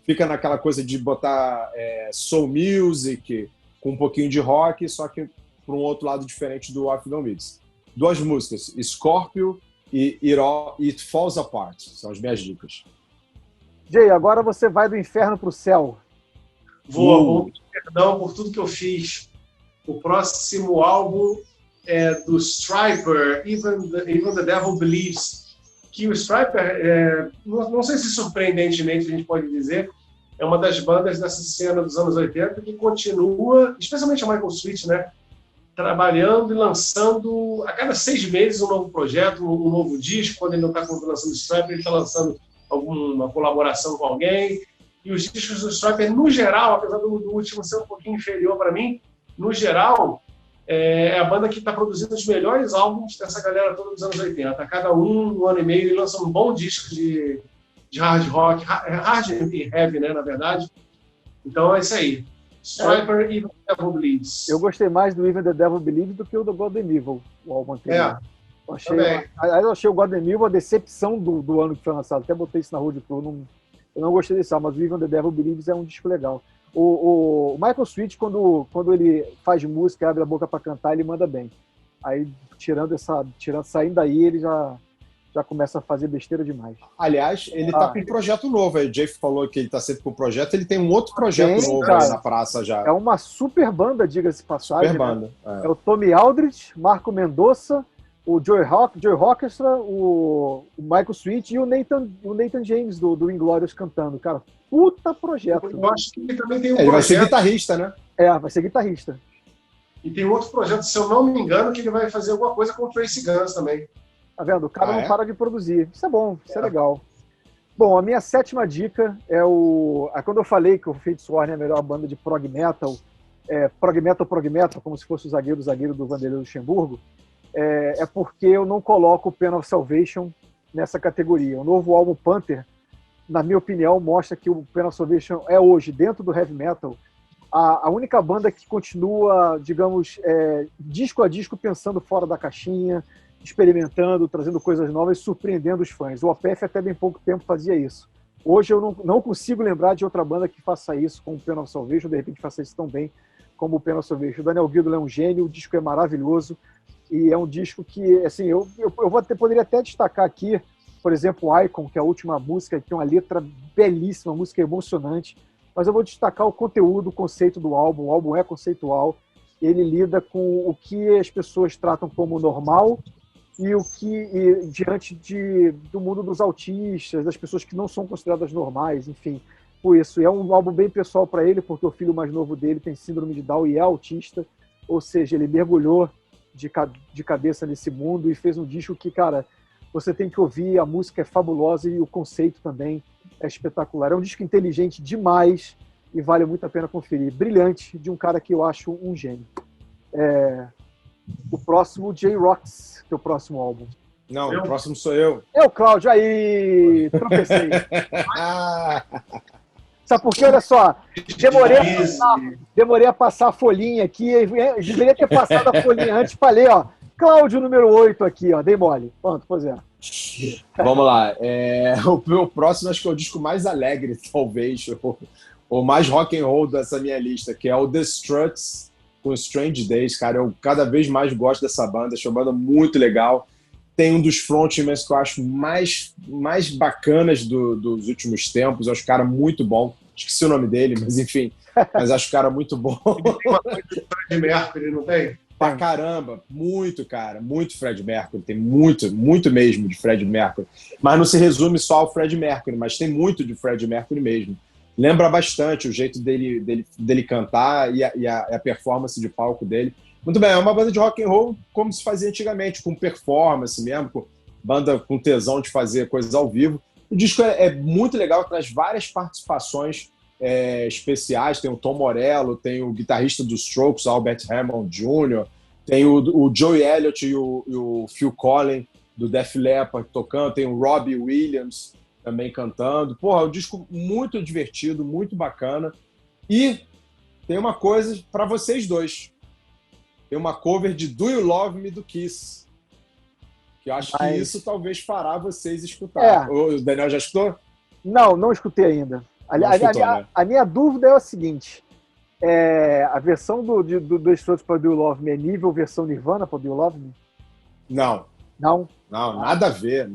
fica naquela coisa de botar soul music com um pouquinho de rock, só que para um outro lado diferente do Afghan Wigs. 2 músicas, Scorpio e It Falls Apart, são as minhas dicas. Jay, agora você vai do inferno para o céu. Vou perdão por tudo que eu fiz. O próximo álbum é do Stryper, Even the Devil Believes. Que o Stryper, não sei se surpreendentemente a gente pode dizer, é uma das bandas dessa cena dos anos 80 que continua, especialmente a Michael Sweet, né? Trabalhando e lançando a cada 6 meses um novo projeto, um novo disco. Quando ele não está lançando Stryper, ele está lançando alguma colaboração com alguém. E os discos do Stryper, no geral, apesar do último ser um pouquinho inferior para mim, no geral, é a banda que está produzindo os melhores álbuns dessa galera toda dos anos 80. Cada um ano e meio, ele lança um bom disco de hard rock, hard e heavy, né, na verdade. Então é isso aí. Stryper e Even the Devil Believes. Eu gostei mais do Even the Devil Believes do que o do God and Evil, o álbum anterior. Eu achei o God and Evil a decepção do ano que foi lançado. Até botei isso na Road Pro. Eu não gostei desse álbum, mas o Even the Devil Believes é um disco legal. O Michael Sweet, quando ele faz música, abre a boca para cantar, ele manda bem. Aí, saindo daí, ele já já começa a fazer besteira demais. Aliás, ele tá com um projeto novo. Aí o Jay falou que ele tá sempre com um projeto. Ele tem um outro projeto novo cara, aí na praça já. É uma super banda, diga-se de passagem. Super banda. Né? É o Tommy Aldrich, Marco Mendonça, o Joey Orchestra, o Michael Sweet e o Nathan James do Inglorious cantando. Cara, puta projeto. Eu acho que ele também tem um Ele projeto. vai ser guitarrista, né? Vai ser guitarrista. E tem outro projeto, se eu não me engano, que ele vai fazer alguma coisa com o Tracy Guns também. Tá vendo? O cara não para de produzir. Isso é bom, isso é legal. Bom, a minha 7ª dica é o... Quando eu falei que o Fates Warning é a melhor banda de prog metal, prog metal, como se fosse o zagueiro do Vanderlei Luxemburgo, é porque eu não coloco o Pen of Salvation nessa categoria. O novo álbum Panther, na minha opinião, mostra que o Pen of Salvation é hoje, dentro do heavy metal, a única banda que continua, digamos, disco a disco, pensando fora da caixinha, experimentando, trazendo coisas novas, surpreendendo os fãs. O OPF até bem pouco tempo fazia isso. Hoje eu não consigo lembrar de outra banda que faça isso com o Pen of Salvation, de repente faça isso tão bem como o Pen of Salvation. O Daniel Guido é um gênio, o disco é maravilhoso, e é um disco que, assim, eu poderia até destacar aqui, por exemplo, o Icon, que é a última música, que tem uma letra belíssima, uma música emocionante, mas eu vou destacar o conteúdo, o conceito do álbum. O álbum é conceitual, ele lida com o que as pessoas tratam como normal e diante do mundo dos autistas, das pessoas que não são consideradas normais, enfim, por isso. É um álbum bem pessoal para ele, porque o filho mais novo dele tem síndrome de Down e é autista, ou seja, ele mergulhou de cabeça nesse mundo e fez um disco que, cara, você tem que ouvir, a música é fabulosa e o conceito também é espetacular. É um disco inteligente demais e vale muito a pena conferir. Brilhante, de um cara que eu acho um gênio. O próximo, J-Rocks, que é o próximo álbum. Não, o próximo sou eu. Cláudio, aí, tropecei. Sabe por quê? Olha só, demorei a passar a folhinha aqui, eu deveria ter passado a folhinha antes para ler, ó. Cláudio, número 8 aqui, ó, dei mole. Pronto, pois é. Vamos lá. O meu próximo acho que é o disco mais alegre, talvez, ou mais rock and roll dessa minha lista, que é o The Struts com Strange Days. Cara, eu cada vez mais gosto dessa banda, acho uma banda muito legal. Tem um dos frontmen que eu acho mais bacanas dos últimos tempos. Eu acho o cara muito bom. Esqueci o nome dele, mas enfim. Mas acho o cara muito bom. Ele tem uma coisa de Fred Mercury, não tem? Pra caramba. Muito, cara. Muito Fred Mercury. Tem muito, muito mesmo de Fred Mercury. Mas não se resume só ao Fred Mercury, mas tem muito de Fred Mercury mesmo. Lembra bastante o jeito dele cantar e a performance de palco dele. Muito bem, é uma banda de rock and roll como se fazia antigamente, com performance mesmo, com banda com tesão de fazer coisas ao vivo. O disco é muito legal, traz várias participações especiais. Tem o Tom Morello, tem o guitarrista dos Strokes, Albert Hammond Jr., tem o Joey Elliott e o Phil Collins, do Def Leppard, tocando, tem o Robbie Williams também cantando. Porra, é um disco muito divertido, muito bacana. E tem uma coisa para vocês dois. Tem uma cover de Do You Love Me do Kiss. Que eu acho que isso talvez fará vocês escutar. O Daniel já escutou? Não escutei ainda. A minha dúvida é a seguinte. A versão do Struts para Do You Love Me é nível versão Nirvana para Do You Love Me? Não. Não? Não, nada a ver.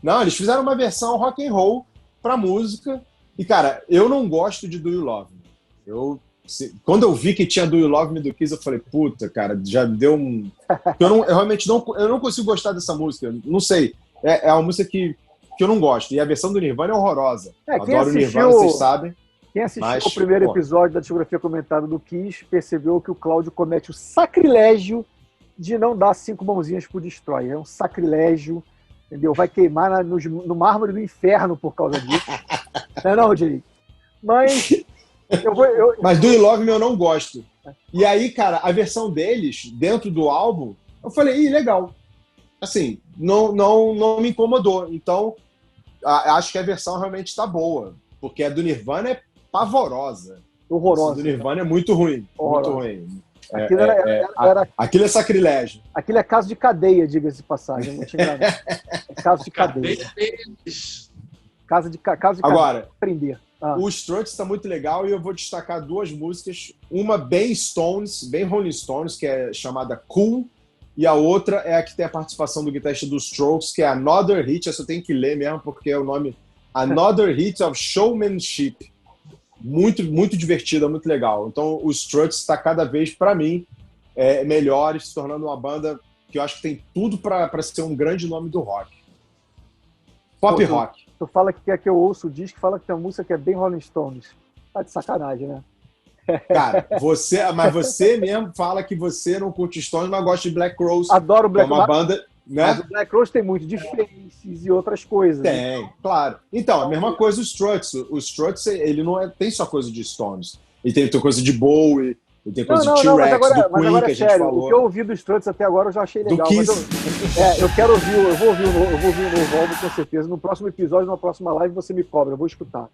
Não, eles fizeram uma versão rock and roll pra música. E, cara, eu não gosto de Do You Love Me. Quando eu vi que tinha Do You Love Me do Kiss, eu falei, puta, cara, já deu um... eu realmente não consigo gostar dessa música. Não sei. É uma música que eu não gosto. E a versão do Nirvana é horrorosa. Adoro o Nirvana, vocês sabem. Quem assistiu o primeiro episódio da discografia comentada do Kiss percebeu que o Cláudio comete o sacrilégio de não dar 5 mãozinhas pro Destroy. É um sacrilégio, entendeu? Vai queimar no mármore do inferno por causa disso. Não, Jay? Mas... Mas Do You Love Me eu não gosto. E aí, cara, a versão deles, dentro do álbum, eu falei, legal. Assim, não me incomodou. Então, acho que a versão realmente está boa. Porque a do Nirvana é pavorosa. Horrorosa. A do Nirvana é muito ruim. Horrorosa. Muito ruim. Aquilo é sacrilégio. Aquilo é caso de cadeia, diga-se de passagem. Não tinha nada. É caso de cadeia. Caso de Agora, aprender. O Struts está muito legal e eu vou destacar 2 músicas. Uma bem Stones, bem Rolling Stones, que é chamada Cool, E a outra é a que tem a participação do guitarrista dos Strokes, que é Another Hit, essa eu tenho que ler mesmo, porque é o nome Another Hit of Showmanship. Muito, muito divertida, muito legal. Então o Struts está cada vez, para mim, melhor, se tornando uma banda que eu acho que tem tudo para ser um grande nome do rock. Pop rock. Tu fala que quer que eu ouça o disco, fala que tem uma música que é bem Rolling Stones. Tá de sacanagem, né? Cara, mas você mesmo fala que você não curte Stones, mas gosta de Black Rose. Adoro Black Rose. É uma banda, né? Mas o Black Rose tem muito de Faces e outras coisas. Tem, claro. Então, a mesma coisa o Struts. O Struts, ele não tem só coisa de Stones. Ele tem coisa de Bowie, ele tem coisa de T-Rex, do Queen, que a gente falou. O que eu ouvi dos Struts até agora eu já achei legal. Do Kiss. Eu quero ouvir, eu vou ouvir o novo álbum com certeza. No próximo episódio, na próxima live, você me cobra, eu vou escutar.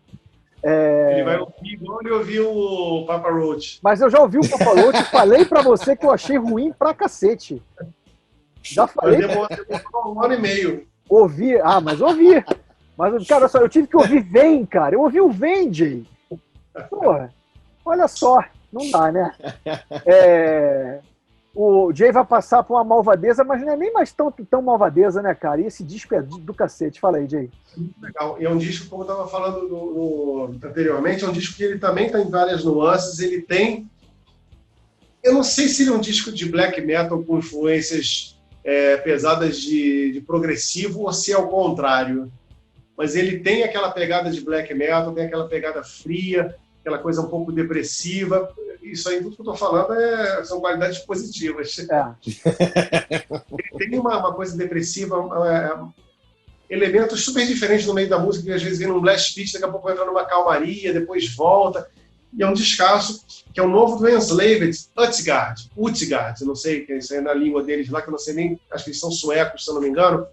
Ele vai ouvir igual ele ouviu o Papa Roach. Mas eu já ouvi o Papa Roach e falei pra você que eu achei ruim pra cacete. Já falei. Demorou 1 ano e meio. Ouvi, mas ouvi. Mas, cara, só, eu tive que ouvir Vem, cara. Eu ouvi o Vem, Jay. Porra, olha só, não dá, né? O Jay vai passar por uma malvadeza, mas não é nem mais tão malvadeza, né, cara? E esse disco é do cacete. Fala aí, Jay. Muito legal. E é um disco, como eu estava falando anteriormente, é um disco que ele também está em várias nuances. Ele tem... Eu não sei se ele é um disco de black metal com influências pesadas de progressivo ou se é o contrário. Mas ele tem aquela pegada de black metal, tem aquela pegada fria, aquela coisa um pouco depressiva. Isso aí, tudo que eu estou falando são qualidades positivas. Ele tem uma coisa depressiva, elementos super diferentes no meio da música, que às vezes vem num blast beat, daqui a pouco entra numa calmaria, depois volta. E é um descasso, que é o novo do Enslaved, Utgard, não sei, que isso é na língua deles lá, que eu não sei nem, acho que eles são suecos, se eu não me engano.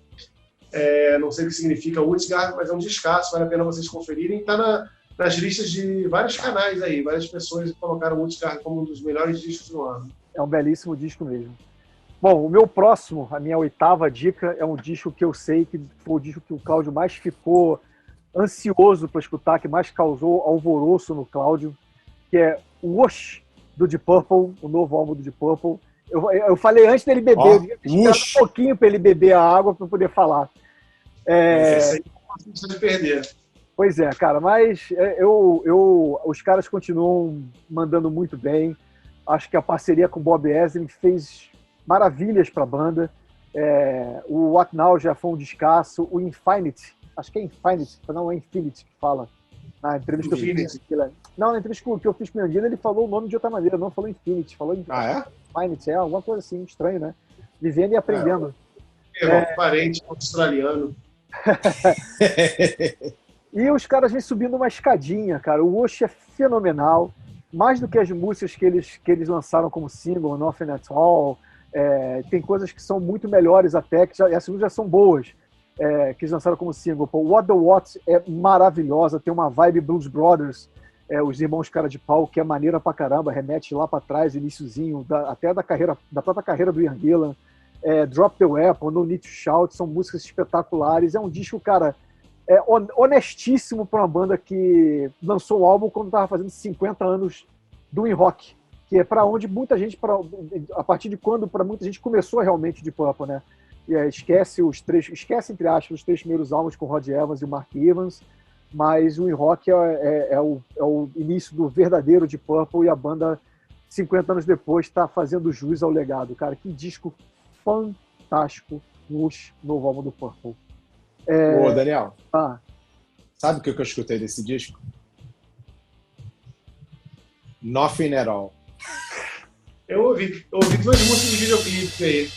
Não sei o que significa Utgard, mas é um descasso, vale a pena vocês conferirem. Está nas listas de vários canais aí, várias pessoas colocaram o Utgard como um dos melhores discos do ano. É um belíssimo disco mesmo. Bom, o meu próximo, a minha 8ª dica, é um disco que eu sei que foi o disco que o Cláudio mais ficou ansioso para escutar, que mais causou alvoroço no Cláudio, que é o Whoosh, do Deep Purple, o novo álbum do Deep Purple. Eu falei antes dele beber, eu devia esperar um pouquinho para ele beber a água para poder falar. Esse aí não precisa perder. Pois é, cara, mas os caras continuam mandando muito bem. Acho que a parceria com o Bob Ezrin fez maravilhas para a banda. O What Now já foi um descasso. O Infinity, acho que é Infinity, não é Infinity que fala. Na entrevista que eu fiz, na entrevista que eu fiz com o Andino, ele falou o nome de outra maneira, não falou Infinity, falou Infinity, alguma coisa assim, estranho, né? Vivendo e aprendendo. Parente australiano. E os caras vêm subindo uma escadinha, cara. O Whoosh é fenomenal. Mais do que as músicas que eles lançaram como single, Nothing at All. Tem coisas que são muito melhores até, que as segundas já são boas, que eles lançaram como single. Pô, What the What é maravilhosa, tem uma vibe Blues Brothers, os irmãos cara de pau, que é maneira pra caramba, remete lá pra trás, iniciozinho, até da própria carreira do Ian Gillan. Drop the Weapon, No Need to Shout, são músicas espetaculares. É um disco, cara, honestíssimo para uma banda que lançou o álbum quando estava fazendo 50 anos do In Rock, que é para onde muita gente, a partir de quando para muita gente começou realmente de Purple, né? Esquece entre aspas os 3 primeiros álbuns com o Rod Evans e o Mark Evans, mas o In Rock é o início do verdadeiro de Purple, e a banda 50 anos depois está fazendo jus ao legado, cara. Que disco fantástico, Whoosh, novo álbum do Purple. Ô, Daniel, sabe o que eu escutei desse disco? Nothing at All. Eu ouvi 2 músicas de videoclipe aí.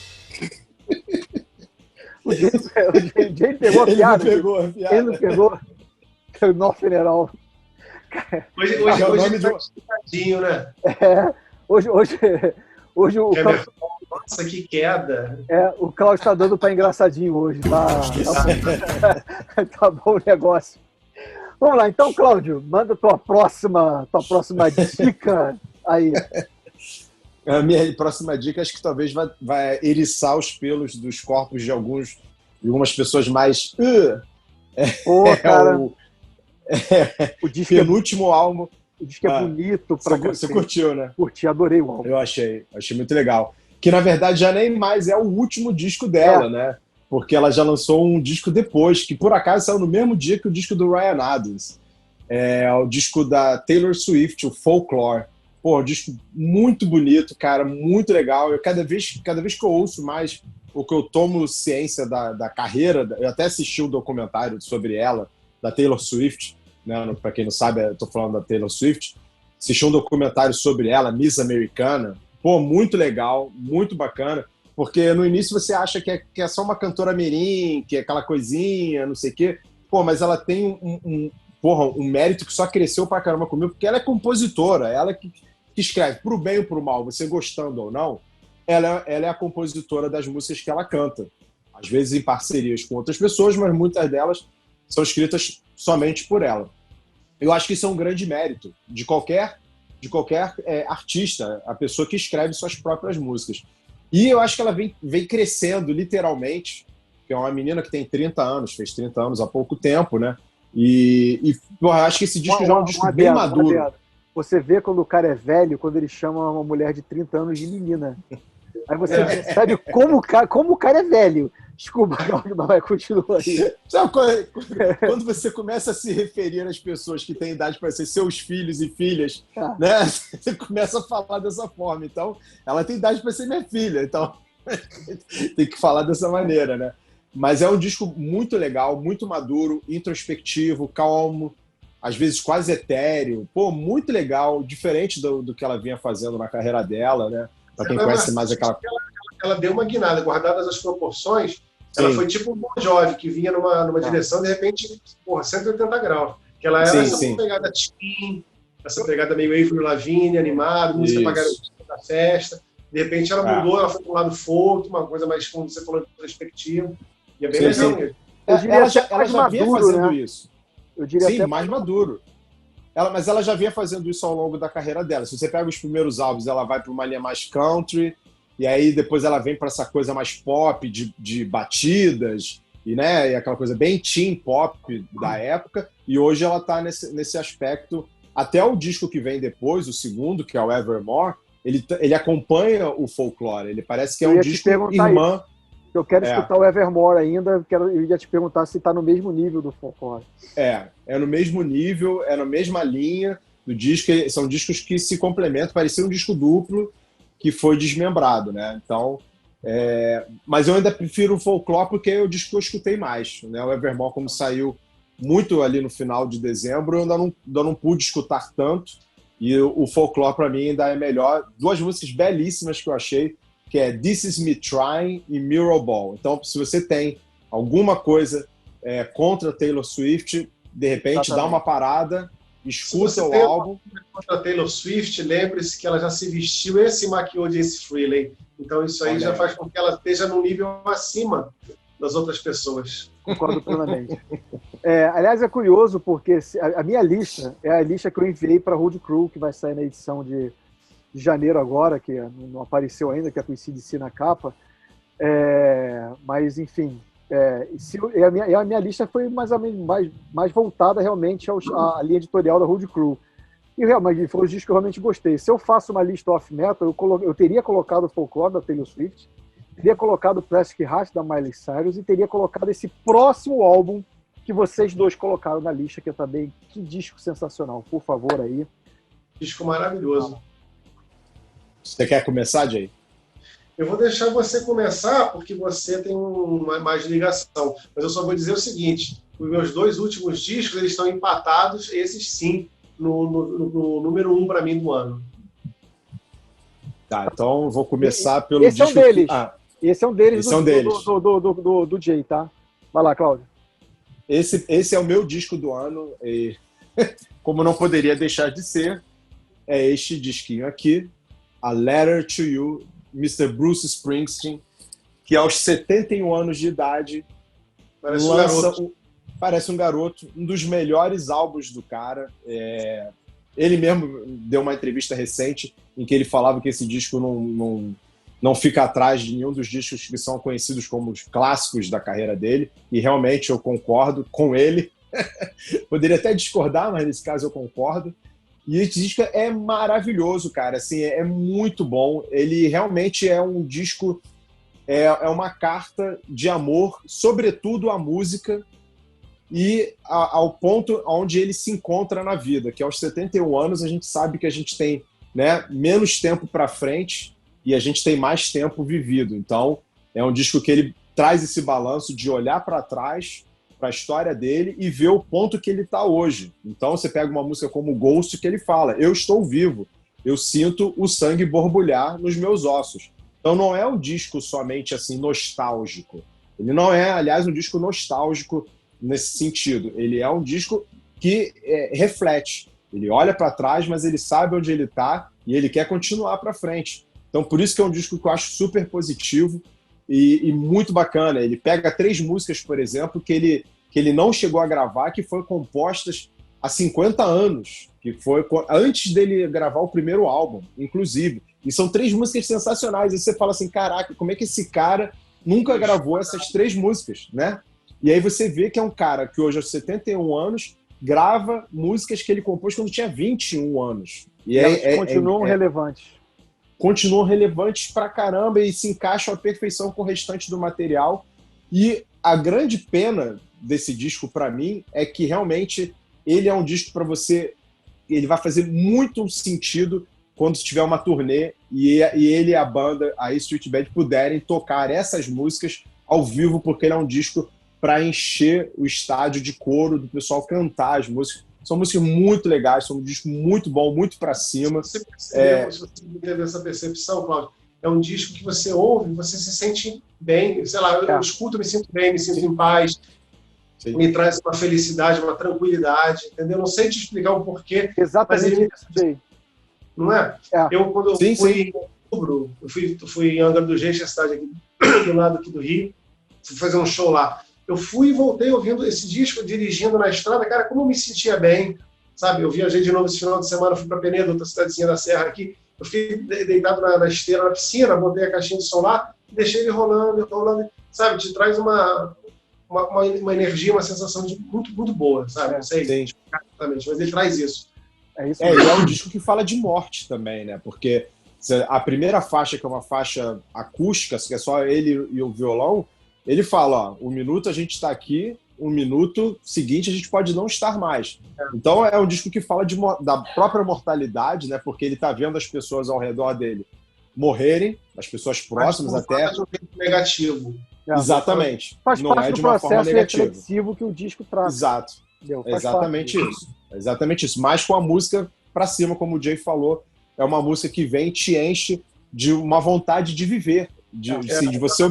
O Jay pegou a piada. Ele não pegou. Nothing at All. Hoje tá explicadinho, né? Hoje o Cláudio... Nossa, que queda! O Cláudio tá dando para engraçadinho hoje. Tá bom o negócio. Vamos lá, então, Cláudio, manda tua próxima dica aí. A minha próxima dica, acho que talvez vai eriçar os pelos dos corpos de algumas pessoas mais... cara. O disco penúltimo álbum. O disco é bonito. Você curtiu, né? Curti, adorei o álbum. Eu achei muito legal. que na verdade já nem mais é o último disco dela, né? Porque ela já lançou um disco depois, que por acaso saiu no mesmo dia que o disco do Ryan Adams. É o disco da Taylor Swift, o Folklore. Pô, um disco muito bonito, cara, muito legal. Eu, cada vez que eu ouço mais, o que eu tomo ciência da carreira, eu até assisti um documentário sobre ela, da Taylor Swift, né? Para quem não sabe, eu tô falando da Taylor Swift. Assisti um documentário sobre ela, Miss Americana. Pô, muito legal, muito bacana. Porque no início você acha que é só uma cantora mirim, que é aquela coisinha, não sei o quê. Pô, mas ela tem um mérito que só cresceu pra caramba comigo, porque ela é compositora, ela que escreve, pro bem ou pro mal, você gostando ou não, ela é a compositora das músicas que ela canta. Às vezes em parcerias com outras pessoas, mas muitas delas são escritas somente por ela. Eu acho que isso é um grande mérito de qualquer artista, a pessoa que escreve suas próprias músicas. E eu acho que ela vem crescendo, literalmente, que é uma menina que tem 30 anos, fez 30 anos há pouco tempo, né? E eu acho que esse disco já é um disco bem maduro. Você vê quando o cara é velho, quando ele chama uma mulher de 30 anos de menina. Aí você percebe como o cara é velho. Desculpa, não vai continuar aí. Sabe, quando você começa a se referir às pessoas que têm idade para ser seus filhos e filhas, né? Você começa a falar dessa forma. Então, ela tem idade para ser minha filha, então tem que falar dessa maneira, né? Mas é um disco muito legal, muito maduro, introspectivo, calmo, às vezes quase etéreo. Pô, muito legal, diferente do que ela vinha fazendo na carreira dela, né? Para quem conhece mais aquela... Ela deu uma guinada, guardadas as proporções. Ela foi tipo um Bon Jovi, que vinha numa direção, de repente, 180 graus. Que ela era essa pegada teen, essa pegada meio Avril Lavigne, animada, música pra garotinha da festa. De repente ela mudou, ela foi para um lado folk, uma coisa mais, como você falou, perspectiva. E é bem legal mesmo. Ela já vinha fazendo isso. Eu diria até mais maduro. Mas ela já vinha fazendo isso ao longo da carreira dela. Se você pega os primeiros álbuns, ela vai para uma linha mais country, e aí depois ela vem para essa coisa mais pop, de batidas, e aquela coisa bem teen pop da época, e hoje ela está nesse aspecto. Até o disco que vem depois, o segundo, que é o Evermore, ele acompanha o Folklore, ele parece que é um disco irmã. Isso. Eu quero escutar o Evermore ainda, eu ia te perguntar se está no mesmo nível do Folklore. É no mesmo nível, é na mesma linha do disco, são discos que se complementam, parecia um disco duplo que foi desmembrado, né? Então, mas eu ainda prefiro o Folklore porque é o disco que eu escutei mais, né? O Evermore, como saiu muito ali no final de dezembro, eu ainda não pude escutar tanto, e o Folklore para mim ainda é melhor. Duas músicas belíssimas que eu achei, que é This Is Me Trying e Mirror Ball. Então, se você tem alguma coisa contra Taylor Swift, de repente dá uma parada, escuta o álbum. Contra Taylor Swift, lembre-se que ela já se vestiu e se maquiou de Ace Frehley. Então isso aí já faz com que ela esteja num nível acima das outras pessoas. Concordo plenamente. Aliás, é curioso porque a minha lista é a lista que eu enviei para a Road Crew, que vai sair na edição de janeiro agora, que não apareceu ainda, que é com o CDC na capa. Mas, enfim, a minha lista foi mais voltada realmente à linha editorial da Road Crew. E realmente foram os discos que eu realmente gostei. Se eu faço uma lista off-metal, eu teria colocado o Folklore da Taylor Swift, teria colocado o Plastic Heart da Miley Cyrus e teria colocado esse próximo álbum que vocês dois colocaram na lista, que eu também... Que disco sensacional. Por favor, aí. Disco maravilhoso. Você quer começar, Jay? Eu vou deixar você começar, porque você tem mais ligação. Mas eu só vou dizer o seguinte, os meus dois últimos discos, eles estão empatados, esses sim, no número 1 para mim do ano. Tá, então eu vou começar pelo esse disco... Esse é um deles. Esse é um deles. Do Jay, tá? Vai lá, Cláudio. Esse é o meu disco do ano, e como não poderia deixar de ser, é este disquinho aqui, A Letter to You, Mr. Bruce Springsteen, que aos 71 anos de idade parece um garoto, um dos melhores álbuns do cara. Ele mesmo deu uma entrevista recente em que ele falava que esse disco não fica atrás de nenhum dos discos que são conhecidos como os clássicos da carreira dele, e realmente eu concordo com ele. Poderia até discordar, mas nesse caso eu concordo. E esse disco é maravilhoso, cara. Assim, é muito bom. Ele realmente é um disco, é uma carta de amor, sobretudo à música e ao ponto onde ele se encontra na vida, que aos 71 anos a gente sabe que a gente tem, né, menos tempo para frente e a gente tem mais tempo vivido. Então, é um disco que ele traz esse balanço de olhar para trás, para a história dele e ver o ponto que ele está hoje. Então, você pega uma música como Ghost, que ele fala: eu estou vivo, eu sinto o sangue borbulhar nos meus ossos. Então, não é um disco somente assim nostálgico. Ele não é, aliás, um disco nostálgico nesse sentido. Ele é um disco que reflete. Ele olha para trás, mas ele sabe onde ele está e ele quer continuar para frente. Então, por isso que é um disco que eu acho super positivo e muito bacana. Ele pega 3 músicas, por exemplo, que ele não chegou a gravar, que foram compostas há 50 anos, que foi antes dele gravar o primeiro álbum, inclusive. E são 3 músicas sensacionais. E você fala assim, caraca, como é que esse cara nunca gravou essas 3 músicas, né? E aí você vê que é um cara que hoje, aos 71 anos, grava músicas que ele compôs quando tinha 21 anos. E elas continuam relevantes. Continuam relevantes pra caramba e se encaixam à perfeição com o restante do material. E a grande pena desse disco, pra mim, é que realmente ele é um disco para você... Ele vai fazer muito sentido quando tiver uma turnê e ele e a banda, a Street Band, puderem tocar essas músicas ao vivo, porque ele é um disco para encher o estádio de coro, do pessoal cantar as músicas. São músicas muito legais, são um disco muito bom, muito para cima. Se você teve essa percepção, Cláudio, é um disco que você ouve, você se sente bem, sei lá, eu escuto, me sinto bem, me sinto em paz, me traz uma felicidade, uma tranquilidade, entendeu? Não sei te explicar o porquê. Exatamente isso, Jay. Não é? Eu, quando eu fui em outubro, eu fui em Angra dos Reis, que é a cidade aqui do lado aqui do Rio, fui fazer um show lá. Eu fui e voltei ouvindo esse disco, dirigindo na estrada. Cara, como eu me sentia bem, sabe? Eu viajei de novo esse final de semana, fui para Penedo, outra cidadezinha da Serra aqui. Eu fiquei deitado na esteira, na piscina, botei a caixinha de som lá e deixei ele rolando, sabe? Te traz uma energia, uma sensação de muito, muito boa, sabe? Não sei exatamente, mas ele traz isso. Isso ele é um disco que fala de morte também, né? Porque a primeira faixa, que é uma faixa acústica, que é só ele e o violão, ele fala, ó, 1 minuto a gente está aqui, 1 minuto seguinte a gente pode não estar mais. Então é um disco que fala da própria mortalidade, né? Porque ele está vendo as pessoas ao redor dele morrerem, as pessoas próximas até... De um jeito negativo. Exatamente. Faz não parte é do de uma forma processo negativa. reflexivo que o disco traz. Exato. Exatamente isso. Exatamente isso. Mas com a música pra cima, como o Jay falou, é uma música que vem e te enche de uma vontade de viver, de você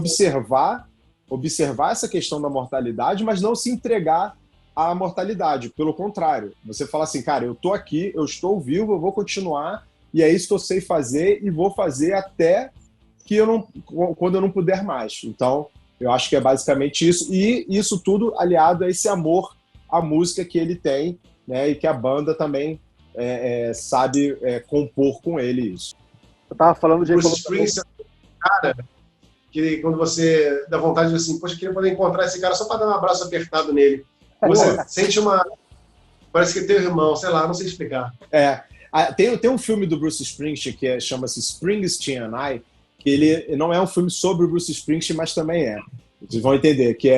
observar essa questão da mortalidade, mas não se entregar à mortalidade. Pelo contrário, você fala assim, cara, eu tô aqui, eu estou vivo, eu vou continuar, e é isso que eu sei fazer, e vou fazer até quando eu não puder mais. Então, eu acho que é basicamente isso, e isso tudo aliado a esse amor à música que ele tem, né, e que a banda também sabe compor com ele isso. Eu tava falando de... Bruce Springsteen, cara, que quando você dá vontade de assim, poxa, eu queria poder encontrar esse cara só para dar um abraço apertado nele. Você sente parece que é teu irmão, sei lá, não sei explicar. Tem um filme do Bruce Springsteen que chama-se Springsteen and I, que ele não é um filme sobre o Bruce Springsteen, mas também é. Vocês vão entender que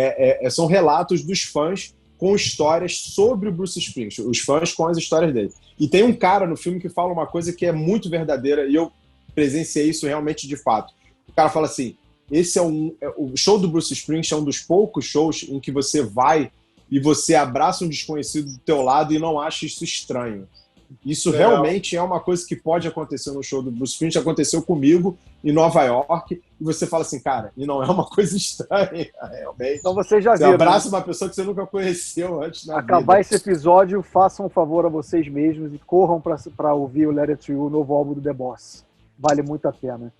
são relatos dos fãs com histórias sobre o Bruce Springsteen, os fãs com as histórias dele. E tem um cara no filme que fala uma coisa que é muito verdadeira, e eu presenciei isso realmente de fato. O cara fala assim, o show do Bruce Springsteen é um dos poucos shows em que você vai e você abraça um desconhecido do teu lado e não acha isso estranho. Isso realmente é uma coisa que pode acontecer no show do Bruce Springsteen, aconteceu comigo em Nova York, e você fala assim, cara, e não é uma coisa estranha, realmente. Então você já viu. Você abraça uma pessoa que você nunca conheceu antes na vida. Acabar esse episódio, façam um favor a vocês mesmos e corram para ouvir o Let It You, o novo álbum do The Boss. Vale muito a pena.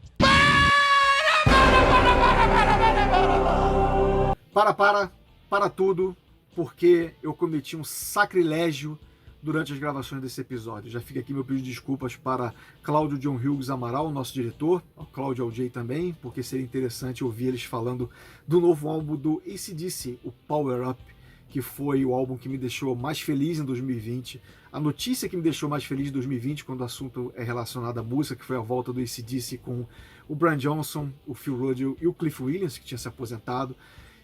Para tudo, porque eu cometi um sacrilégio durante as gravações desse episódio. Já fica aqui meu pedido de desculpas para Cláudio John Hughes Amaral, nosso diretor, ao Cláudio Aljay também, porque seria interessante ouvir eles falando do novo álbum do AC/DC, o Power Up, que foi o álbum que me deixou mais feliz em 2020. A notícia que me deixou mais feliz em 2020, quando o assunto é relacionado à música, que foi a volta do AC/DC com o Brian Johnson, o Phil Rudd e o Cliff Williams, que tinha se aposentado.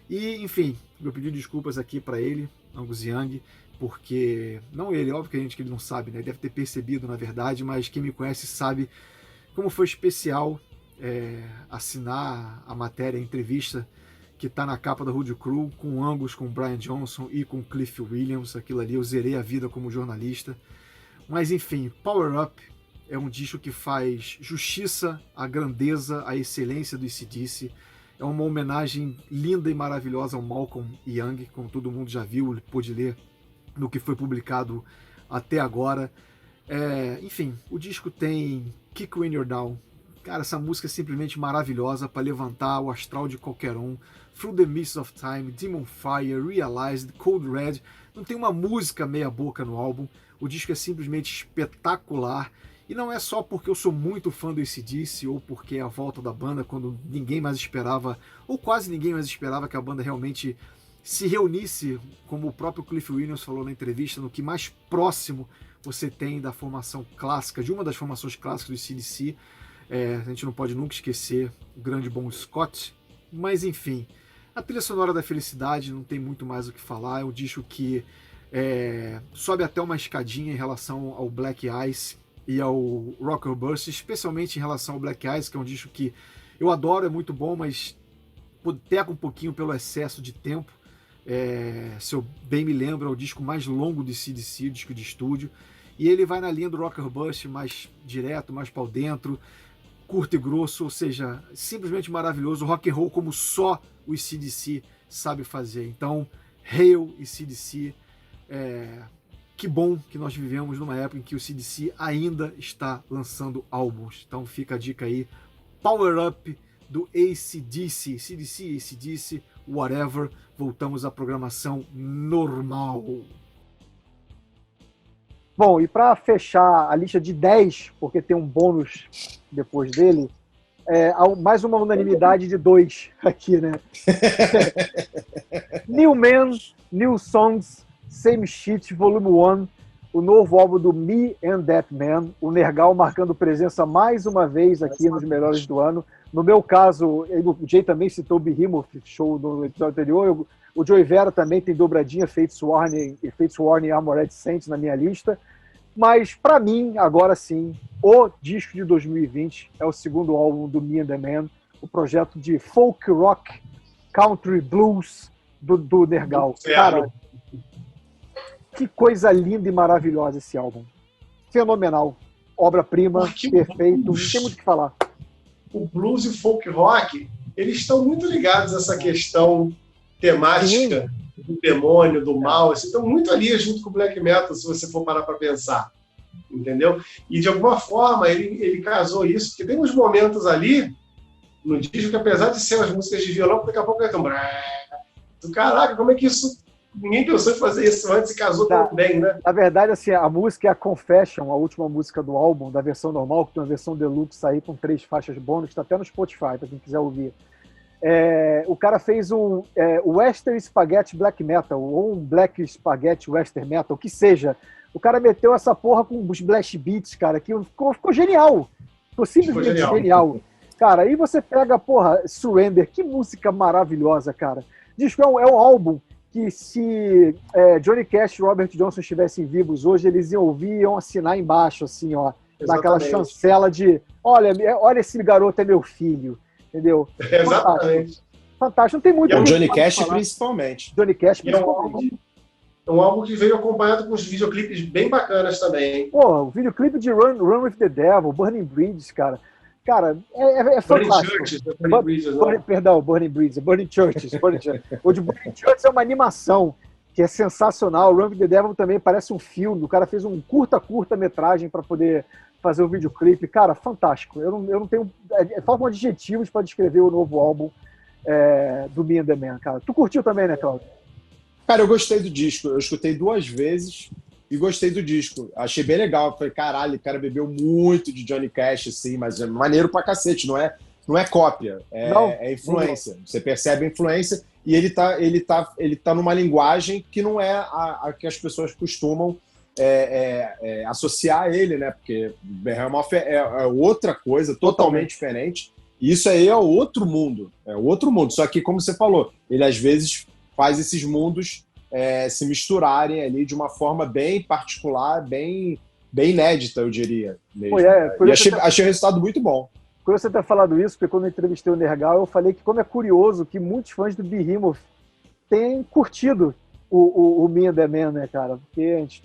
E, enfim, eu pedi desculpas aqui para ele, Angus Young, porque, não ele, óbvio que ele não sabe, né? Deve ter percebido, na verdade, mas quem me conhece sabe como foi especial assinar a matéria, a entrevista que está na capa da Hood Crew, com o Angus, com o Brian Johnson e com o Cliff Williams. Aquilo ali eu zerei a vida como jornalista. Mas enfim, Power Up é um disco que faz justiça à grandeza, à excelência do AC/DC. É uma homenagem linda e maravilhosa ao Malcolm Young, como todo mundo já viu, pôde ler no que foi publicado até agora. Enfim, o disco tem Kick When You're Down. Cara, essa música é simplesmente maravilhosa para levantar o astral de qualquer um. Through the Mists of Time, Demon Fire, Realized, Cold Red. Não tem uma música meia boca no álbum. O disco é simplesmente espetacular. E não é só porque eu sou muito fã do AC/DC ou porque é a volta da banda quando ninguém mais esperava, ou quase ninguém mais esperava que a banda realmente se reunisse, como o próprio Cliff Williams falou na entrevista, no que mais próximo você tem da formação clássica, de uma das formações clássicas do AC/DC. A gente não pode nunca esquecer o grande Bon Scott. Mas enfim, a trilha sonora da felicidade não tem muito mais o que falar. É um disco que sobe até uma escadinha em relação ao Black Ice e ao Rocker Burst, especialmente em relação ao Black Ice, que é um disco que eu adoro, é muito bom, mas peca um pouquinho pelo excesso de tempo. Se eu bem me lembro, é o disco mais longo do AC/DC, o disco de estúdio. E ele vai na linha do Rocker Burst, mais direto, mais pau dentro, curto e grosso, ou seja, simplesmente maravilhoso, rock and roll como só o AC/DC sabe fazer. Então, Hail AC/DC, que bom que nós vivemos numa época em que o AC/DC ainda está lançando álbuns. Então fica a dica aí, Power Up do AC/DC, AC/DC, whatever. Voltamos à programação normal. Bom, e para fechar a lista de 10, porque tem um bônus depois dele, mais uma unanimidade de 2 aqui, né? New Man, New Songs, Same Shit, Volume 1, o novo álbum do Me and That Man, o Nergal marcando presença mais uma vez aqui nos melhores do ano. No meu caso, o Jay também citou o Behemoth Show no episódio anterior, o Joey Vera também tem dobradinha Fates Warning e Armored Saints na minha lista. Mas, para mim, agora sim, o disco de 2020 é o segundo álbum do Me and the Man, o projeto de folk rock, country blues do Nergal. Cara, que coisa linda e maravilhosa esse álbum. Fenomenal. Obra-prima, perfeito, não tem muito o que falar. O blues e o folk rock, eles estão muito ligados a essa questão temática do demônio, do mal, assim, estão muito ali junto com o black metal, se você for parar para pensar, entendeu? E de alguma forma ele casou isso, porque tem uns momentos ali no disco que, apesar de ser as músicas de violão, daqui a pouco é tão... Caraca, como é que isso... Ninguém pensou em fazer isso antes e casou tão bem, né? Na verdade, assim, a música é a Confession, a última música do álbum, da versão normal, que tem uma versão deluxe aí com 3 faixas bônus, está até no Spotify, para quem quiser ouvir. O cara fez um Western Spaghetti Black Metal, ou um Black Spaghetti Western Metal, o que seja. O cara meteu essa porra com os blast beats, cara, que ficou genial. Ficou simplesmente genial. Cara, aí você pega, porra, Surrender, que música maravilhosa, cara. Disco é um álbum que se Johnny Cash e Robert Johnson estivessem vivos hoje, eles iam ouvir e iam assinar embaixo, assim, ó, naquela chancela de olha esse garoto é meu filho. Entendeu? Exatamente. Fantástico. Não tem muito. E o Johnny Cash, principalmente. Johnny Cash, principalmente. É um álbum que veio acompanhado com uns videoclipes bem bacanas também. Pô, o videoclipe de Run with the Devil, Burning Bridges, cara. Cara, é fantástico. Burning Bridges, Burning Churches. O de Burning Churches é uma animação que é sensacional. Run with the Devil também parece um filme. O cara fez um curta-metragem para poder fazer o videoclipe. Cara, fantástico. Eu não tenho... faltam adjetivos para descrever o novo álbum do Me and the Man, cara. Tu curtiu também, né, Cláudio? Cara, eu gostei do disco. Eu escutei 2 vezes e gostei do disco. Achei bem legal. Falei, caralho, o cara bebeu muito de Johnny Cash, assim, mas é maneiro pra cacete, não é não é cópia, é influência. Você percebe a influência e ele tá numa linguagem que não é a que as pessoas costumam associar a ele, né? Porque Behemoth é outra coisa, totalmente diferente. E isso aí é outro mundo. É outro mundo. Só que, como você falou, ele às vezes faz esses mundos se misturarem ali de uma forma bem particular, bem inédita, eu diria. Mesmo. E achei o resultado muito bom. Curioso você ter falado isso, porque quando eu entrevistei o Nergal, eu falei que como é curioso que muitos fãs do Behemoth têm curtido o Me and the Man, né, cara? Porque a gente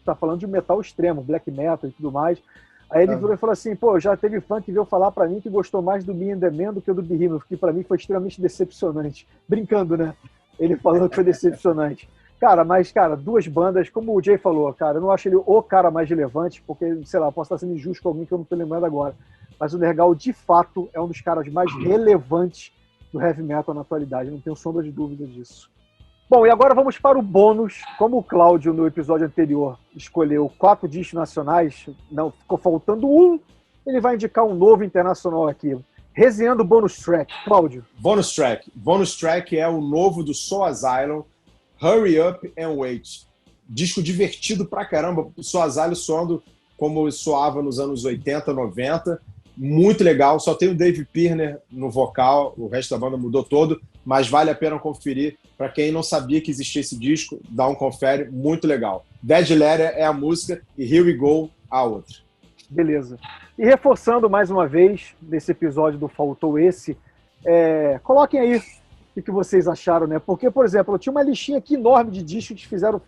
tá falando de metal extremo, black metal e tudo mais. Aí ele virou e falou assim, pô, já teve fã que veio falar pra mim que gostou mais do Me and the Man do que do Behemoth, que pra mim foi extremamente decepcionante. Brincando, né? Ele falou que foi decepcionante. Cara, mas, duas bandas, como o Jay falou, cara, eu não acho ele o cara mais relevante, porque, sei lá, posso estar sendo injusto com alguém que eu não tô lembrando agora. Mas o Nergal, de fato, é um dos caras mais relevantes do heavy metal na atualidade. Não tenho sombra de dúvida disso. Bom, e agora vamos para o bônus. Como o Cláudio, no episódio anterior, escolheu 4 discos nacionais, não ficou faltando um, ele vai indicar um novo internacional aqui. Resenhando o Bonus Track. Cláudio. Bonus Track. Bonus Track é o novo do Soul Asylum, Hurry Up and Wait. Disco divertido pra caramba. O Soul Asylum soando como soava nos anos 80, 90. Muito legal. Só tem o Dave Pirner no vocal, o resto da banda mudou todo, mas vale a pena conferir. Para quem não sabia que existia esse disco, dá um confere, muito legal. Dead Letter é a música e Here We Go a outra. Beleza. E reforçando mais uma vez, nesse episódio do Faltou Esse, coloquem aí o que vocês acharam, né? Porque, por exemplo, eu tinha uma listinha aqui enorme de discos que fizeram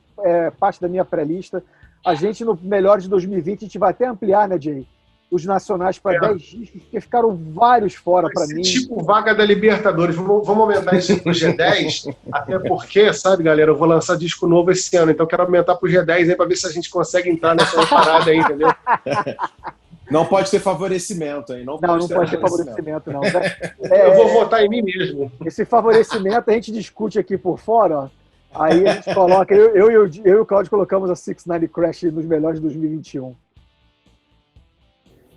parte da minha pré-lista. A gente, no Melhores de 2020, a gente vai até ampliar, né, Jay? Os nacionais para 10 discos, porque ficaram vários fora para mim. Tipo vaga da Libertadores. Vamos aumentar isso pro G10, até porque, sabe, galera, eu vou lançar disco novo esse ano, então quero aumentar pro G10 aí para ver se a gente consegue entrar nessa parada aí, entendeu? Não pode ter favorecimento, hein? Não pode ter favorecimento, não. Eu vou votar em mim mesmo. Esse favorecimento a gente discute aqui por fora, ó. Aí a gente coloca, eu e o Cláudio colocamos a 690 Crash nos Melhores de 2021.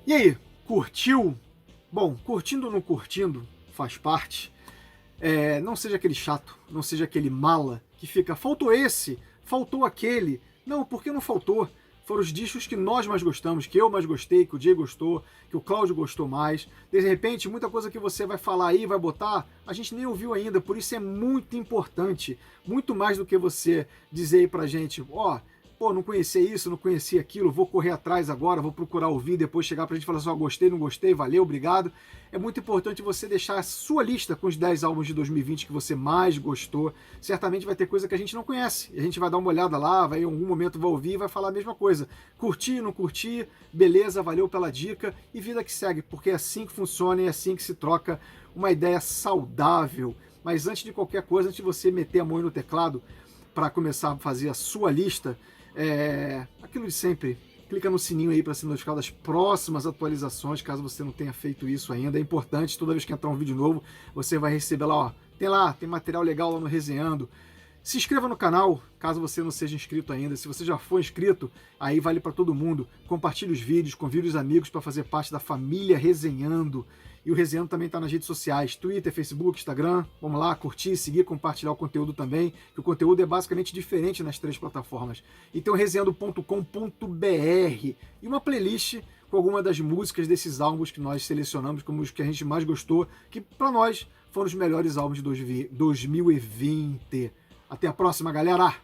E aí, curtiu? Bom, curtindo ou não curtindo, faz parte. Não seja aquele chato, não seja aquele mala que fica, faltou esse, faltou aquele. Não, por que não faltou? Foram os discos que nós mais gostamos, que eu mais gostei, que o Jay gostou, que o Cláudio gostou mais. De repente, muita coisa que você vai falar aí, vai botar, a gente nem ouviu ainda, por isso é muito importante, muito mais do que você dizer aí pra gente, pô, não conhecia isso, não conhecia aquilo, vou correr atrás agora, vou procurar ouvir, depois chegar pra gente e falar assim, gostei, não gostei, valeu, obrigado. É muito importante você deixar a sua lista com os 10 álbuns de 2020 que você mais gostou. Certamente vai ter coisa que a gente não conhece, e a gente vai dar uma olhada lá, vai em algum momento vai ouvir e vai falar a mesma coisa. Curti, não curti, beleza, valeu pela dica, e vida que segue, porque é assim que funciona e é assim que se troca uma ideia saudável. Mas antes de qualquer coisa, antes de você meter a mão no teclado para começar a fazer a sua lista, aquilo de sempre, clica no sininho aí para ser notificado das próximas atualizações, caso você não tenha feito isso ainda. É importante, toda vez que entrar um vídeo novo, você vai receber lá, tem material legal lá no Resenhando. Se inscreva no canal, caso você não seja inscrito ainda. Se você já for inscrito, aí vale para todo mundo. Compartilhe os vídeos, convide os amigos para fazer parte da família Resenhando. E o Resenhando também está nas redes sociais, Twitter, Facebook, Instagram. Vamos lá, curtir, seguir, compartilhar o conteúdo também, que o conteúdo é basicamente diferente nas 3 plataformas. E tem o resenhando.com.br e uma playlist com alguma das músicas desses álbuns que nós selecionamos como os que a gente mais gostou, que para nós foram os melhores álbuns de 2020. Até a próxima, galera!